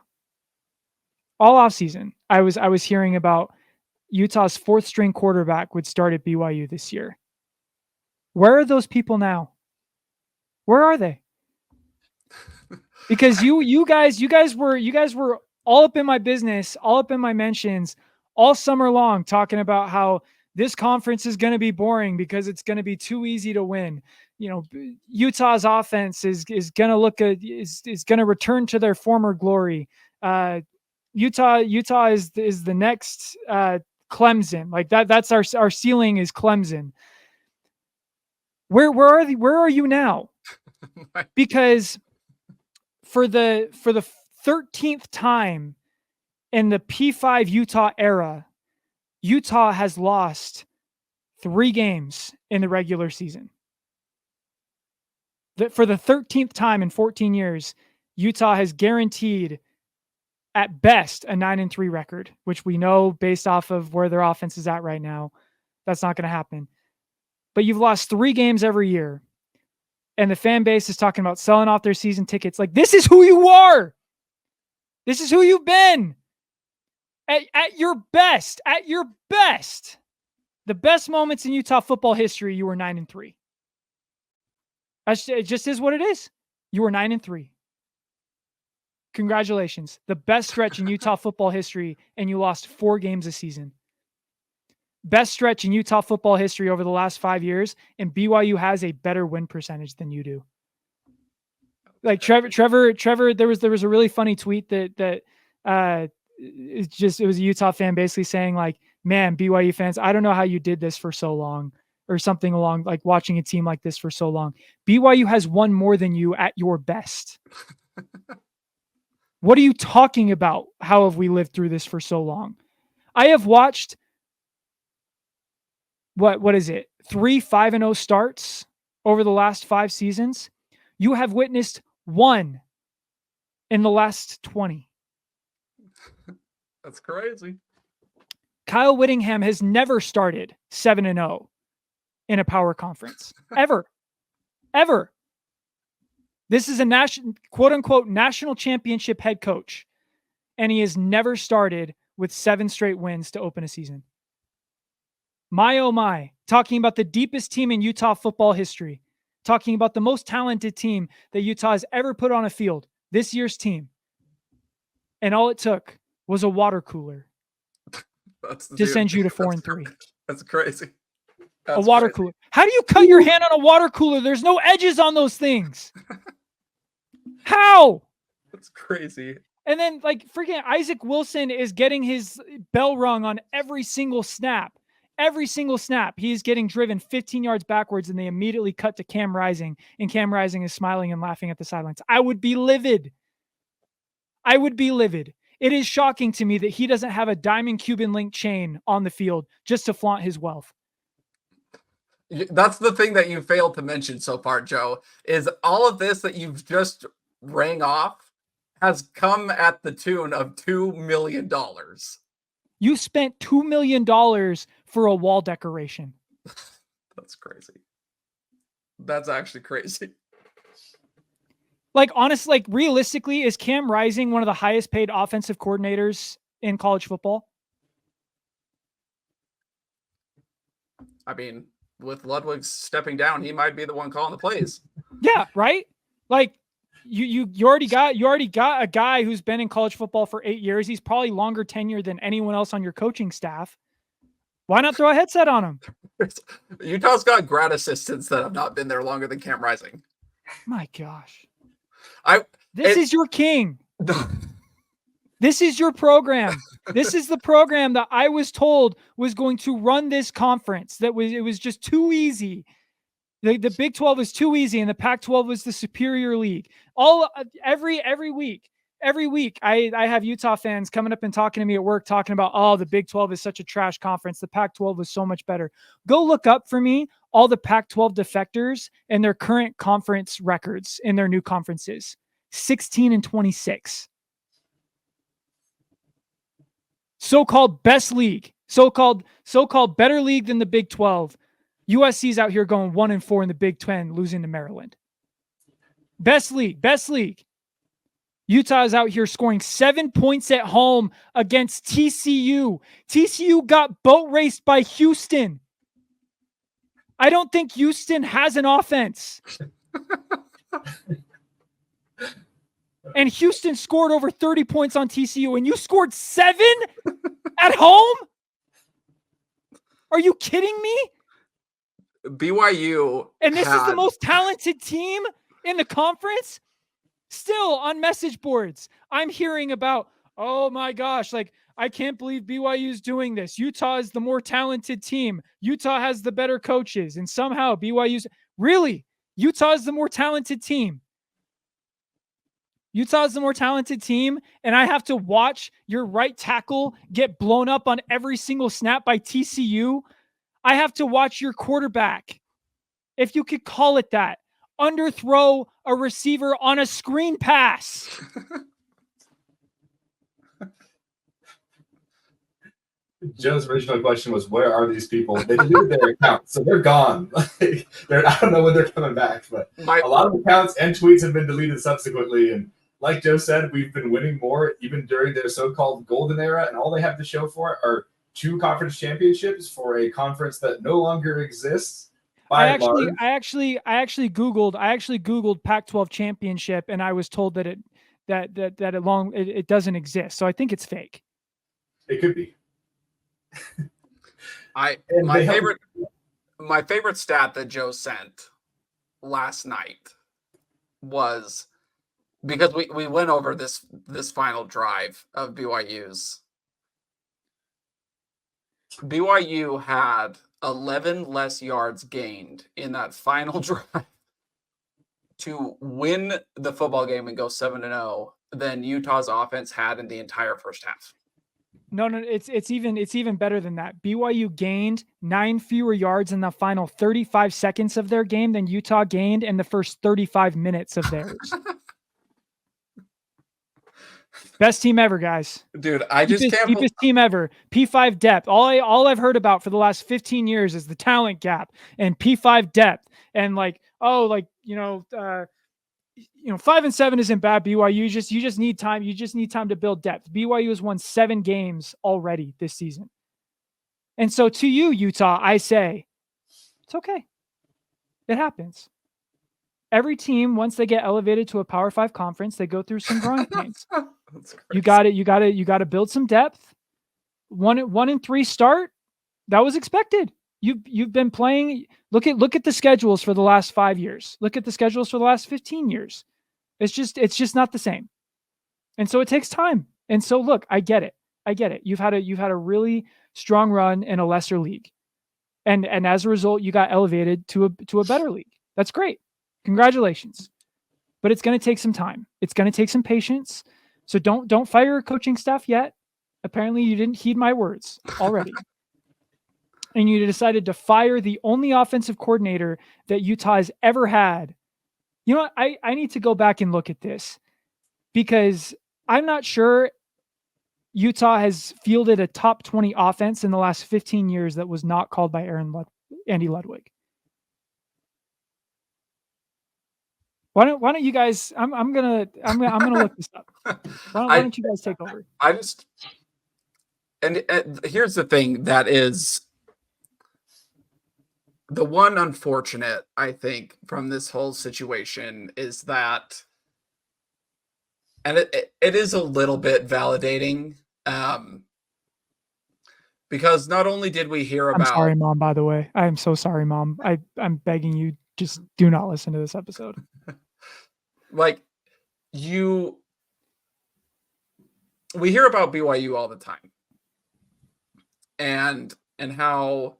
All offseason, I was hearing about Utah's 4th string quarterback would start at BYU this year. Where are those people now? Where are they? Because you guys were all up in my business, all up in my mentions all summer long, talking about how this conference is going to be boring because it's going to be too easy to win. You know, Utah's offense is going to return to their former glory. Utah is the next Clemson. Like that's our ceiling is Clemson. Where are you now? Because for the 13th time in the P5 Utah era, Utah has lost 3 games in the regular season. For the 13th time in 14 years, Utah has guaranteed at best a 9-3 record, which we know based off of where their offense is at right now, that's not going to happen. But you've lost 3 games every year. And the fan base is talking about selling off their season tickets. Like, this is who you are. This is who you've been. At your best. The best moments in Utah football history, you were 9-3. It just is what it is. You were 9-3. Congratulations. The best stretch in Utah football history, and you lost 4 games a season. Best stretch in Utah football history over the last 5 years, and BYU has a better win percentage than you do. Like Trevor, there was a really funny tweet that it was a Utah fan basically saying like, man, BYU fans, I don't know how you did this for so long, or something along like watching a team like this for so long. BYU has won more than you at your best. What are you talking about? How have we lived through this for so long? I have watched what is it? 3 5-0 starts over the last 5 seasons. You have witnessed 1 in the last 20. That's crazy. Kyle Whittingham has never started 7-0 in a power conference. Ever. This is a quote unquote national championship head coach, and he has never started with 7 straight wins to open a season. My, oh my, talking about the deepest team in Utah football history, talking about the most talented team that Utah has ever put on a field, this year's team. And all it took was a water cooler to send you to 4-3. That's crazy. A water cooler. How do you cut your hand on a water cooler? There's no edges on those things. How? That's crazy. And then like freaking Isaac Wilson is getting his bell rung on every single snap. Every single snap, he's getting driven 15 yards backwards, and they immediately cut to Cam Rising, and Cam Rising is smiling and laughing at the sidelines. I would be livid. It is shocking to me that he doesn't have a diamond Cuban link chain on the field just to flaunt his wealth. That's the thing that you failed to mention so far, Joe, is all of this that you've just rang off has come at the tune of $2 million. You spent $2 million for a wall decoration. That's crazy. That's actually crazy. Like, honestly, like realistically, is Cam Rising one of the highest paid offensive coordinators in college football? I mean, with Ludwig stepping down, he might be the one calling the plays. Yeah, right? Like you already got a guy who's been in college football for 8 years. He's probably longer tenure than anyone else on your coaching staff. Why not throw a headset on him? Utah's got grad assistants that have not been there longer than Cam Rising. My gosh. This is your king. This is your program. This is the program that I was told was going to run this conference. It was just too easy. The Big 12 was too easy, and the Pac-12 was the superior league. Every week, I have Utah fans coming up and talking to me at work, talking about, oh, the Big 12 is such a trash conference. The Pac-12 was so much better. Go look up for me all the Pac-12 defectors and their current conference records in their new conferences. 16-26. So-called best league, so-called better league than the Big 12. USC's out here going 1-4 in the Big 10, losing to Maryland. Best league. Utah is out here scoring 7 points at home against TCU. TCU got boat raced by Houston. I don't think Houston has an offense. And Houston scored over 30 points on TCU, and you scored 7 at home? Are you kidding me? BYU. And this is the most talented team in the conference? Still on message boards, I'm hearing about, oh my gosh, like, I can't believe BYU is doing this. Utah is the more talented team. Utah has the better coaches. And somehow BYU's, really? Utah is the more talented team. Utah is the more talented team, and I have to watch your right tackle get blown up on every single snap by TCU. I have to watch your quarterback, if you could call it that, underthrow a receiver on a screen pass. Joe's original question was, where are these people? They deleted their accounts, so they're gone. I don't know when they're coming back, but a lot of accounts and tweets have been deleted subsequently. And like Joe said, we've been winning more even during their so-called golden era, and all they have to show for it are 2 conference championships for a conference that no longer exists. I actually Googled Pac-12 championship, and I was told that it doesn't exist. So I think it's fake. It could be. My favorite stat that Joe sent last night was, because we went over this final drive of BYU's. BYU had 11 less yards gained in that final drive to win the football game and go 7-0 than Utah's offense had in the entire first half. No, it's even better than that. BYU gained 9 fewer yards in the final 35 seconds of their game than Utah gained in the first 35 minutes of theirs. Best team ever, guys. Dude, I just can't. Deepest team ever. P5 depth. All I've heard about for the last 15 years is the talent gap and P5 depth. And 5-7 isn't bad. BYU, you just need time. You just need time to build depth. BYU has won 7 games already this season. And so to you, Utah, I say, it's okay. It happens. Every team, once they get elevated to a Power 5 conference, they go through some growing pains. You got to build some depth. 1-3 start. That was expected. You've been playing. Look at the schedules for the last 5 years. Look at the schedules for the last 15 years. It's just not the same. And so it takes time. And so look, I get it. You've had a really strong run in a lesser league. And as a result, you got elevated to a better league. That's great. Congratulations. But it's going to take some time. It's going to take some patience. So don't fire your coaching staff yet. Apparently you didn't heed my words already. And you decided to fire the only offensive coordinator that Utah has ever had. You know what? I need to go back and look at this, because I'm not sure Utah has fielded a top 20 offense in the last 15 years that was not called by Andy Ludwig. Why don't you guys? I'm gonna look this up. Why don't you guys take over? And here's the thing that is the one unfortunate, I think, from this whole situation is that, and it is a little bit validating, because not only did we hear I'm about, sorry, Mom, by the way. I'm so sorry, Mom. I'm begging you, just do not listen to this episode. like, we hear about BYU all the time, and how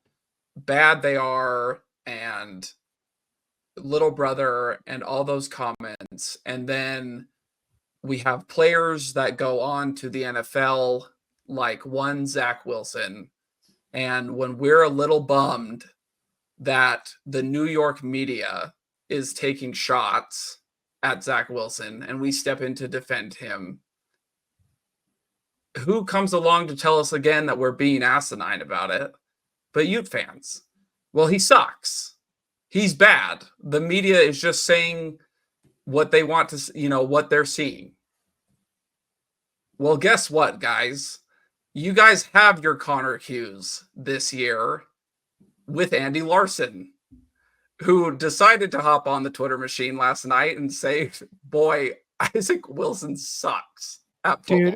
bad they are, and little brother, and all those comments, and then we have players that go on to the NFL, like one Zach Wilson, and when we're a little bummed that the New York media is taking shots at Zach Wilson and we step in to defend him, who comes along to tell us again that we're being asinine about it? But Ute fans. Well, he sucks. He's bad. The media is just saying what they want to, what they're seeing. Well, guess what, guys? You guys have your Connor Hughes this year with Andy Larson, who decided to hop on the Twitter machine last night and say, boy, Isaac Wilson sucks at football. Dude,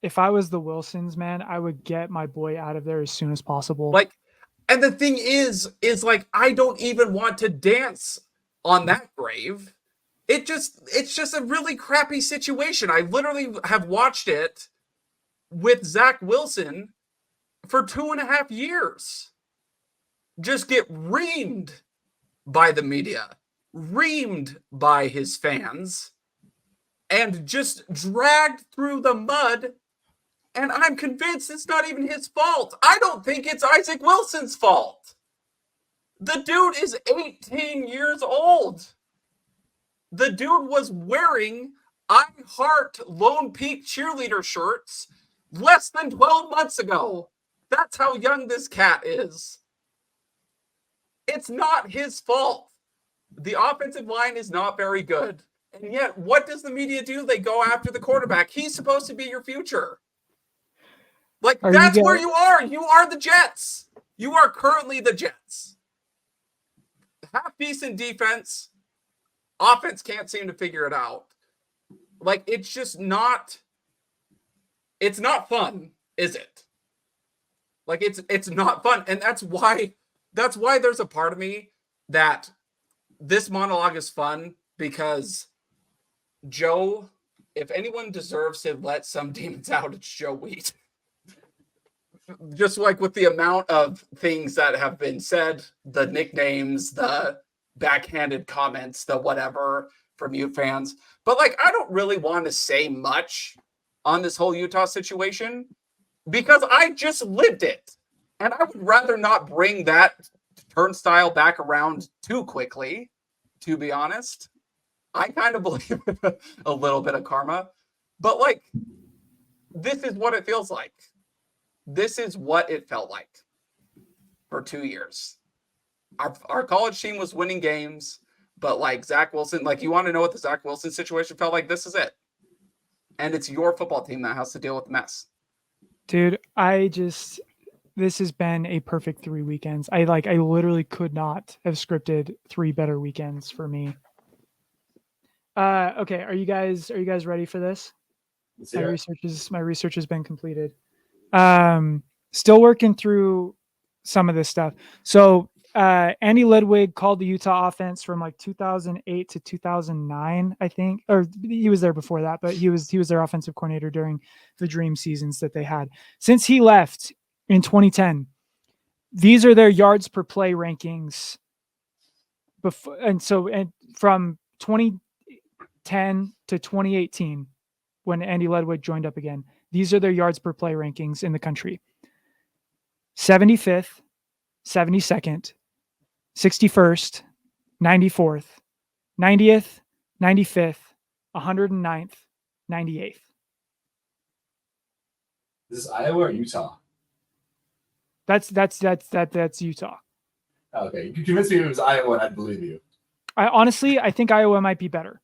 if I was the Wilsons, man, I would get my boy out of there as soon as possible. And the thing is like, I don't even want to dance on that grave. It's just a really crappy situation. I literally have watched it with Zach Wilson for 2.5 years. Just get reamed by the media, reamed by his fans, and just dragged through the mud. And I'm convinced it's not even his fault. I don't think it's Isaac Wilson's fault. The dude is 18 years old. The dude was wearing I Heart Lone Peak cheerleader shirts less than 12 months ago. That's how young this cat is. It's not his fault. The offensive line is not very good. And yet, what does the media do? They go after the quarterback. He's supposed to be your future. That's where you are. You are the Jets. You are currently the Jets. Half-decent defense. Offense can't seem to figure it out. It's just not... It's not fun, is it? It's not fun. And that's why there's a part of me that this monologue is fun, because Joe, if anyone deserves to let some demons out, it's Joe Wheat. Just with the amount of things that have been said, the nicknames, the backhanded comments, the whatever from Ute fans. But I don't really want to say much on this whole Utah situation, because I just lived it. And I would rather not bring that turnstile back around too quickly, to be honest. I kind of believe in a little bit of karma. But this is what it feels like. This is what it felt like for 2 years. Our college team was winning games, but Zach Wilson, you want to know what the Zach Wilson situation felt like? This is it. And it's your football team that has to deal with the mess. Dude, this has been a perfect 3 weekends. I literally could not have scripted 3 better weekends for me. Okay, are you guys ready for this? My research has been completed. Still working through some of this stuff. So Andy Ludwig called the Utah offense from 2008 to 2009, I think, or he was there before that, but he was their offensive coordinator during the dream seasons that they had. Since he left in 2010, these are their yards per play rankings. And from 2010 to 2018, when Andy Ludwig joined up again, these are their yards per play rankings in the country: 75th, 72nd, 61st, 94th, 90th, 95th, 109th, 98th. This is Iowa or Utah? That's Utah. Okay, you convinced me it was Iowa, and I'd believe you. I think Iowa might be better.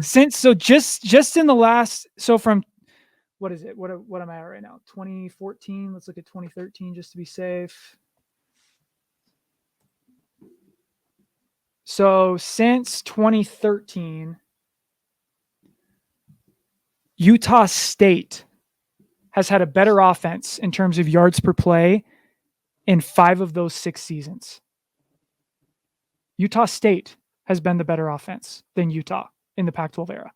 Just in the last, from what is it? What am I at right now? 2014. Let's look at 2013 just to be safe. So since 2013, Utah State has had a better offense in terms of yards per play in 5 of those 6 seasons. Utah State has been the better offense than Utah in the Pac-12 era.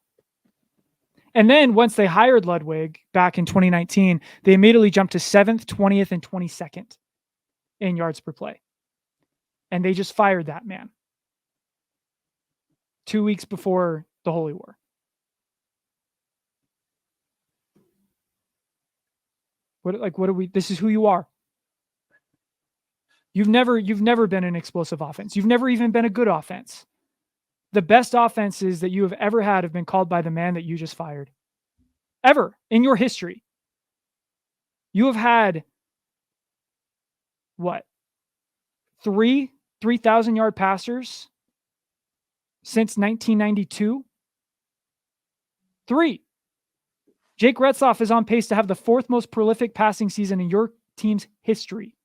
And then once they hired Ludwig back in 2019, they immediately jumped to 7th, 20th, and 22nd in yards per play. And they just fired that man 2 weeks before the Holy War. What are we? This is who you are. You've never been an explosive offense. You've never even been a good offense. The best offenses that you have ever had have been called by the man that you just fired. Ever in your history. You have had what? 3,000-yard passers since 1992? 3. Jake Retzlaff is on pace to have the 4th most prolific passing season in your team's history.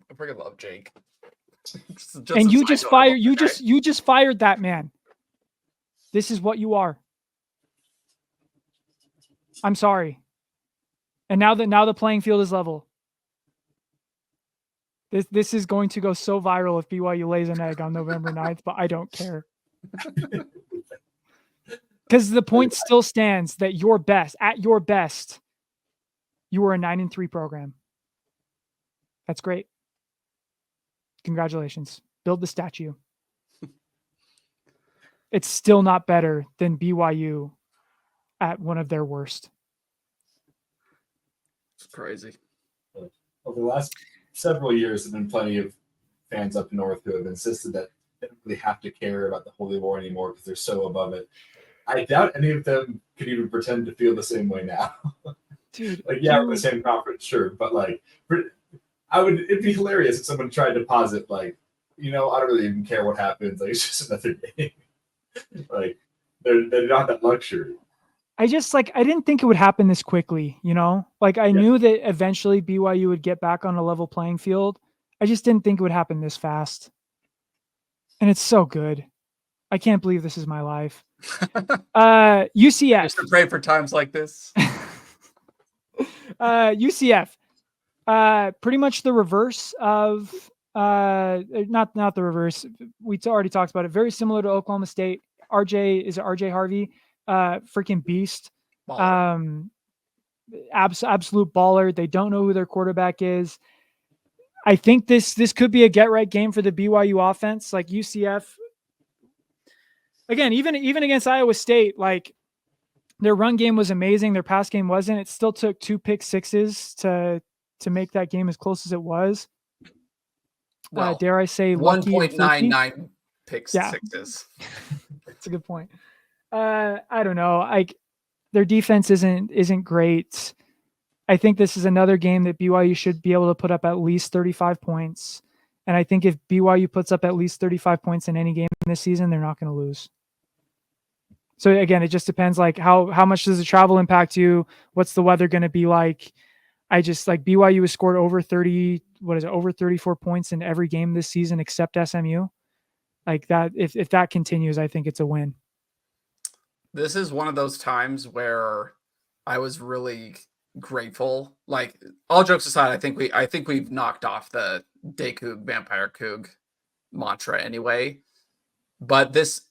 I freaking love Jake. And you just fired you just fired that man. This is what you are. I'm sorry. And now the playing field is level. This is going to go so viral if BYU lays an egg on November 9th, but I don't care. Because the point still stands that at your best, you are a 9-3 program. That's great. Congratulations. Build the statue. It's still not better than BYU at one of their worst. It's crazy. Over the last several years, there have been plenty of fans up north who have insisted that they don't really have to care about the Holy War anymore because they're so above it. I doubt any of them could even pretend to feel the same way now. Dude, we're the same conference, sure, but it'd be hilarious if someone tried to posit I don't really even care what happens. It's just another game. They don't have that luxury. I didn't think it would happen this quickly, I knew that eventually BYU would get back on a level playing field. I just didn't think it would happen this fast. And it's so good. I can't believe this is my life. UCF. Just to pray for times like this. UCF. Pretty much the reverse of not the reverse. We already talked about it. Very similar to Oklahoma State. RJ Harvey, freaking beast. Absolute baller. They don't know who their quarterback is. I think this could be a get right game for the BYU offense. UCF. Again, even against Iowa State, their run game was amazing. Their pass game wasn't. It still took 2 pick sixes to make that game as close as it was. Well, dare I say 1.99 pick sixes. That's a good point. I don't know. Their defense isn't great. I think this is another game that BYU should be able to put up at least 35 points. And I think if BYU puts up at least 35 points in any game this season, they're not going to lose. So again, it just depends how much does the travel impact you? What's the weather going to be like? I just BYU has scored over 34 points in every game this season except SMU. That, if that continues, I think it's a win. This is one of those times where I was really grateful. All jokes aside, I think we've knocked off the Day Coug, Vampire Coug mantra anyway. But this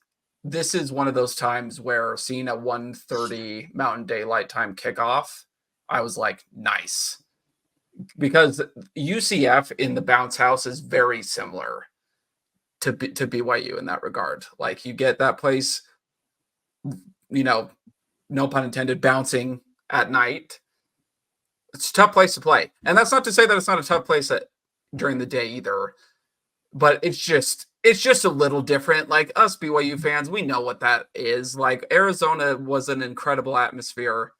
is one of those times where seeing a 1:30 Mountain Daylight Time kickoff, I was like, nice. Because UCF in the bounce house is very similar to BYU in that regard. You get that place, no pun intended, bouncing at night. It's a tough place to play. And that's not to say that it's not a tough place during the day either. But it's just a little different. Us BYU fans, we know what that is. Arizona was an incredible atmosphere.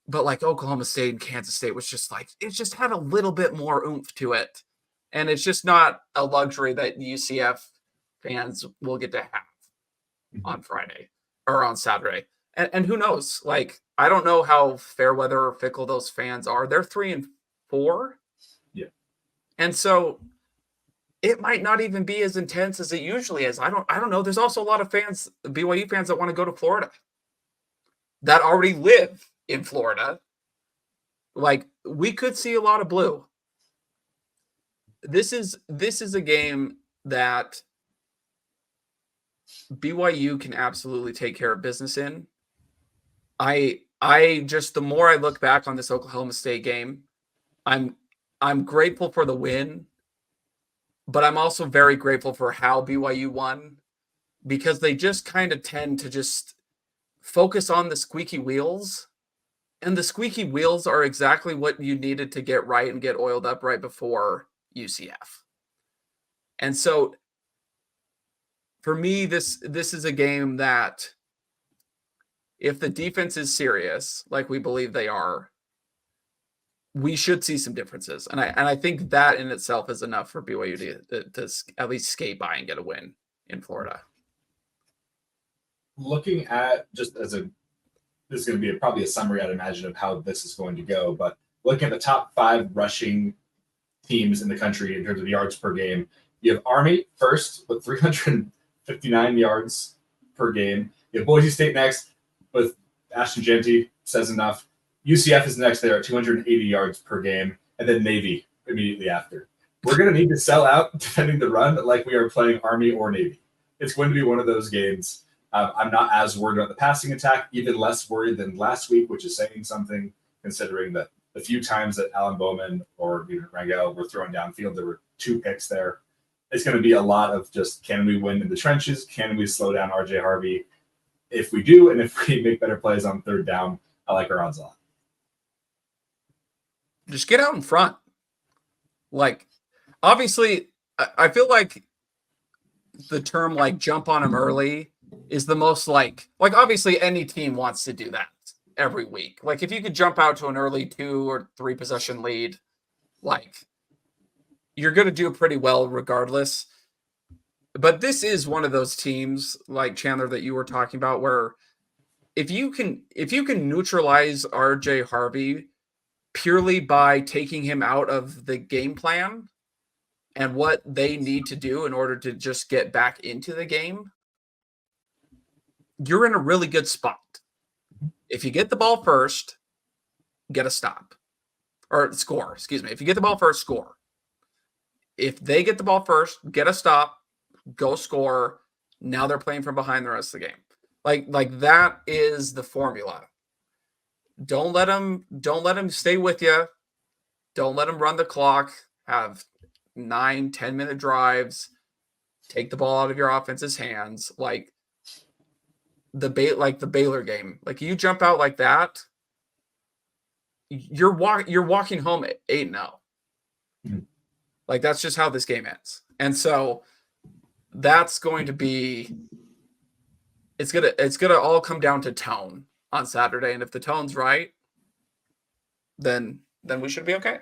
But Oklahoma State and Kansas State was just it just had a little bit more oomph to it. And it's just not a luxury that UCF fans will get to have on Friday or on Saturday. And who knows? Like, I don't know how fair weather or fickle those fans are. They're 3-4. Yeah. And so it might not even be as intense as it usually is. I don't know. There's also a lot of fans, BYU fans, that want to go to Florida, that already live in Florida. Like, we could see a lot of blue. This is a game that BYU can absolutely take care of business in. I just, the more I look back on this Oklahoma State game, I'm grateful for the win, but I'm also very grateful for how BYU won, because they just kind of tend to just focus on the squeaky wheels, and the squeaky wheels are exactly what you needed to get right and get oiled up right before UCF. And so for me, this is a game that, if the defense is serious, like we believe they are, we should see some differences. And I think that in itself is enough for BYU to at least skate by and get a win in Florida. Looking at, just as this is going to be probably a summary, I'd imagine, of how this is going to go, but looking at the top 5 rushing teams in the country in terms of yards per game, you have Army first with 359 yards per game. You have Boise State next with Ashton Jeanty, says enough. UCF is next there at 280 yards per game, and then Navy immediately after. We're going to need to sell out defending the run like we are playing Army or Navy. It's going to be one of those games. I'm not as worried about the passing attack, even less worried than last week, which is saying something, considering that the few times that Alan Bowman or Rangel were thrown downfield, there were 2 picks there. It's going to be a lot of just, can we win in the trenches? Can we slow down RJ Harvey? If we do, and if we make better plays on third down, I like our odds a lot. Just get out in front. Like, obviously, I feel like the term, like, jump on them early is the most, like obviously any team wants to do that every week. Like, if you could jump out to an early 2 or 3 possession lead, like, you're going to do pretty well regardless. But this is one of those teams, like Chandler, that you were talking about, where if you can neutralize RJ Harvey purely by taking him out of the game plan and what they need to do in order to just get back into the game, you're in a really good spot. If you get the ball first, get a stop. Or score, excuse me. If you get the ball first, score. If they get the ball first, get a stop, go score. Now they're playing from behind the rest of the game. Like that is the formula. Don't let them stay with you. Don't let them run the clock. Have 9-10 minute drives. Take the ball out of your offense's hands. Like the Baylor game. Like, you jump out like that, you're walking home at 8-0. Mm-hmm. Like, that's just how this game ends. And so that's going to be, it's gonna all come down to tone on Saturday. And if the tone's right, then we should be okay.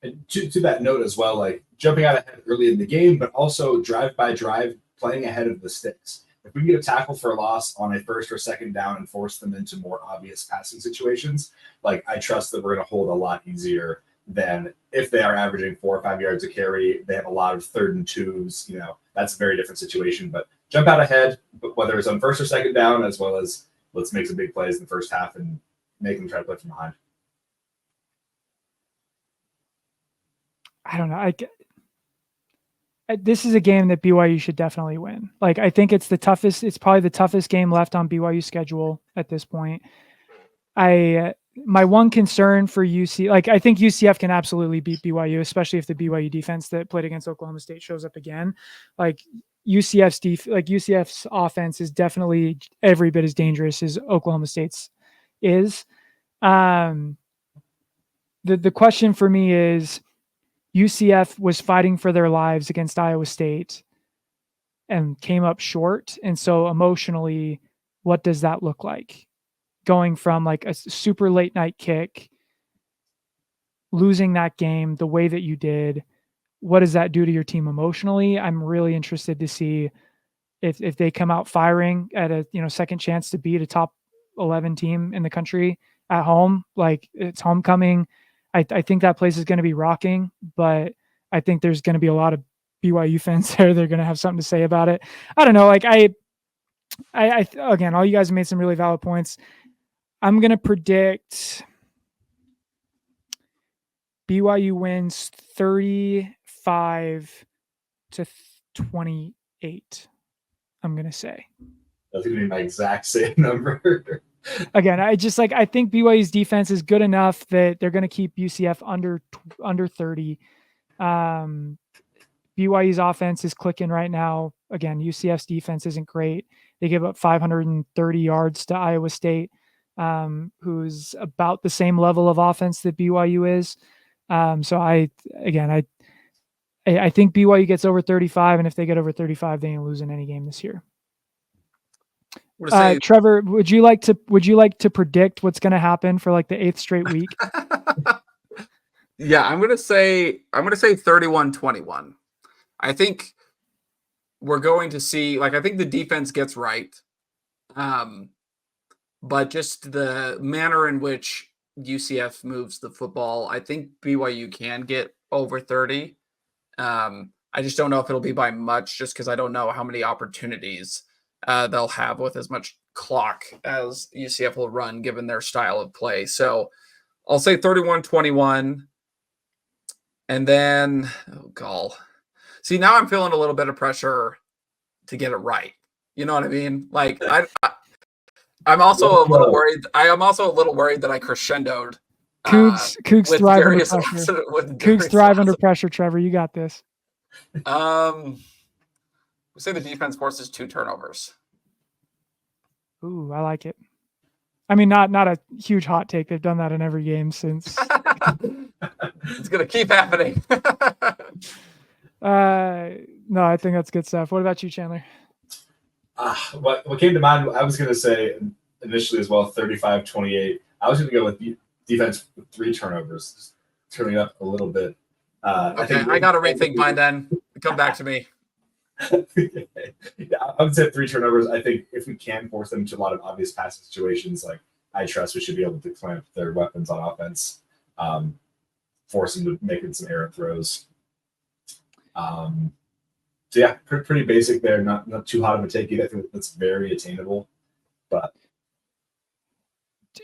And to that note as well, like jumping out ahead early in the game, but also drive by drive, playing ahead of the sticks. If we can get a tackle for a loss on a first or second down and force them into more obvious passing situations, like, I trust that we're going to hold a lot easier than if they are averaging 4 or 5 yards a carry. They have a lot of 3rd and 2s. That's a very different situation. But jump out ahead, but whether it's on first or second down, as well as let's make some big plays in the first half and make them try to play from behind. I don't know. This is a game that BYU should definitely win. Like, I think it's probably the toughest game left on BYU's schedule at this point. My one concern for UC, like, I think UCF can absolutely beat BYU, especially if the BYU defense that played against Oklahoma State shows up again. Like, UCF's offense is definitely every bit as dangerous as Oklahoma State's is. The question for me is, UCF was fighting for their lives against Iowa State and came up short. And so emotionally, what does that look like? Going from like a super late night kick, losing that game the way that you did, what does that do to your team emotionally? I'm really interested to see if they come out firing at a second chance to beat a top 11 team in the country at home. Like, it's homecoming. I think that place is going to be rocking, but I think there's going to be a lot of BYU fans there. They're going to have something to say about it. I don't know. Like, I again, all you guys have made some really valid points. I'm going to predict BYU wins 35-28. I'm going to say. That's going to be my exact same number. Again, I think BYU's defense is good enough that they're going to keep UCF under 30. BYU's offense is clicking right now. Again, UCF's defense isn't great. They give up 530 yards to Iowa State, who's about the same level of offense that BYU is. So I think BYU gets over 35, and if they get over 35, they ain't losing any game this year. Trevor, would you like to predict what's going to happen for like the 8th straight week? Yeah, I'm gonna say 31-21. I think we're going to see, like, I think the defense gets right, but just the manner in which UCF moves the football, I think BYU can get over 30. I just don't know if it'll be by much, just because I don't know how many opportunities they'll have with as much clock as UCF will run, given their style of play. So I'll say 31-21. And then, see, now I'm feeling a little bit of pressure to get it right. You know what I mean? Like, I'm also a little worried. I am also a little worried that I crescendoed. Cougs thrive under pressure. Cougs thrive under pressure, Trevor. You got this. We say the defense forces 2 turnovers. Ooh, I like it. I mean, not a huge hot take. They've done that in every game since. It's gonna keep happening. No, I think that's good stuff. What about you, Chandler? What came to mind, I was going to say initially as well, 35-28. I was going to go with defense with 3 turnovers, just turning it up a little bit. Okay, I got to rethink mine then. Come back to me. Yeah, I would say 3 turnovers. I think if we can force them to a lot of obvious passing situations, like I trust we should be able to clamp their weapons on offense, force them to make some errant throws. So yeah, pretty basic there. Not too hot of a take either. I think that's very attainable. But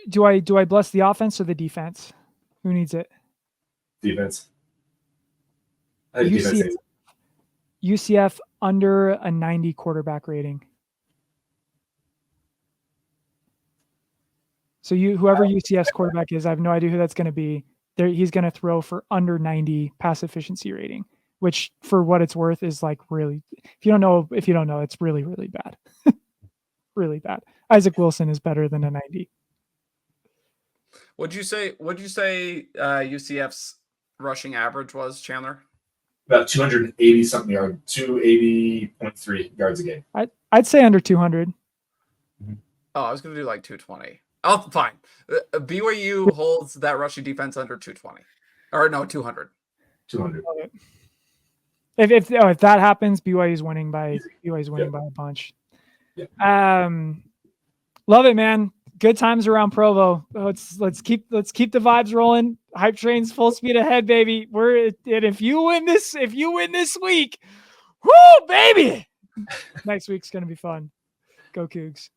do I bless the offense or the defense? Who needs it? Defense. I think UCF under a 90 quarterback rating. So whoever UCF's quarterback is, I have no idea who that's going to be. He's going to throw for under 90 pass efficiency rating, which for what it's worth is like really, if you don't know, it's really, really bad. Really bad. Isaac Wilson is better than a 90. What'd you say UCF's rushing average was, Chandler? About 280 something yards, 280.3 yards a game. I'd say under 200. Oh, I was going to do like 220. Oh, fine. BYU holds that rushing defense under 220. Or no, 200. 200. If that happens, BYU's winning by a bunch. Yeah. Love it, man. Good times around Provo. Let's keep the vibes rolling. Hype train's full speed ahead, baby. If you win this week, whoo, baby. Next week's gonna be fun. Go Cougs.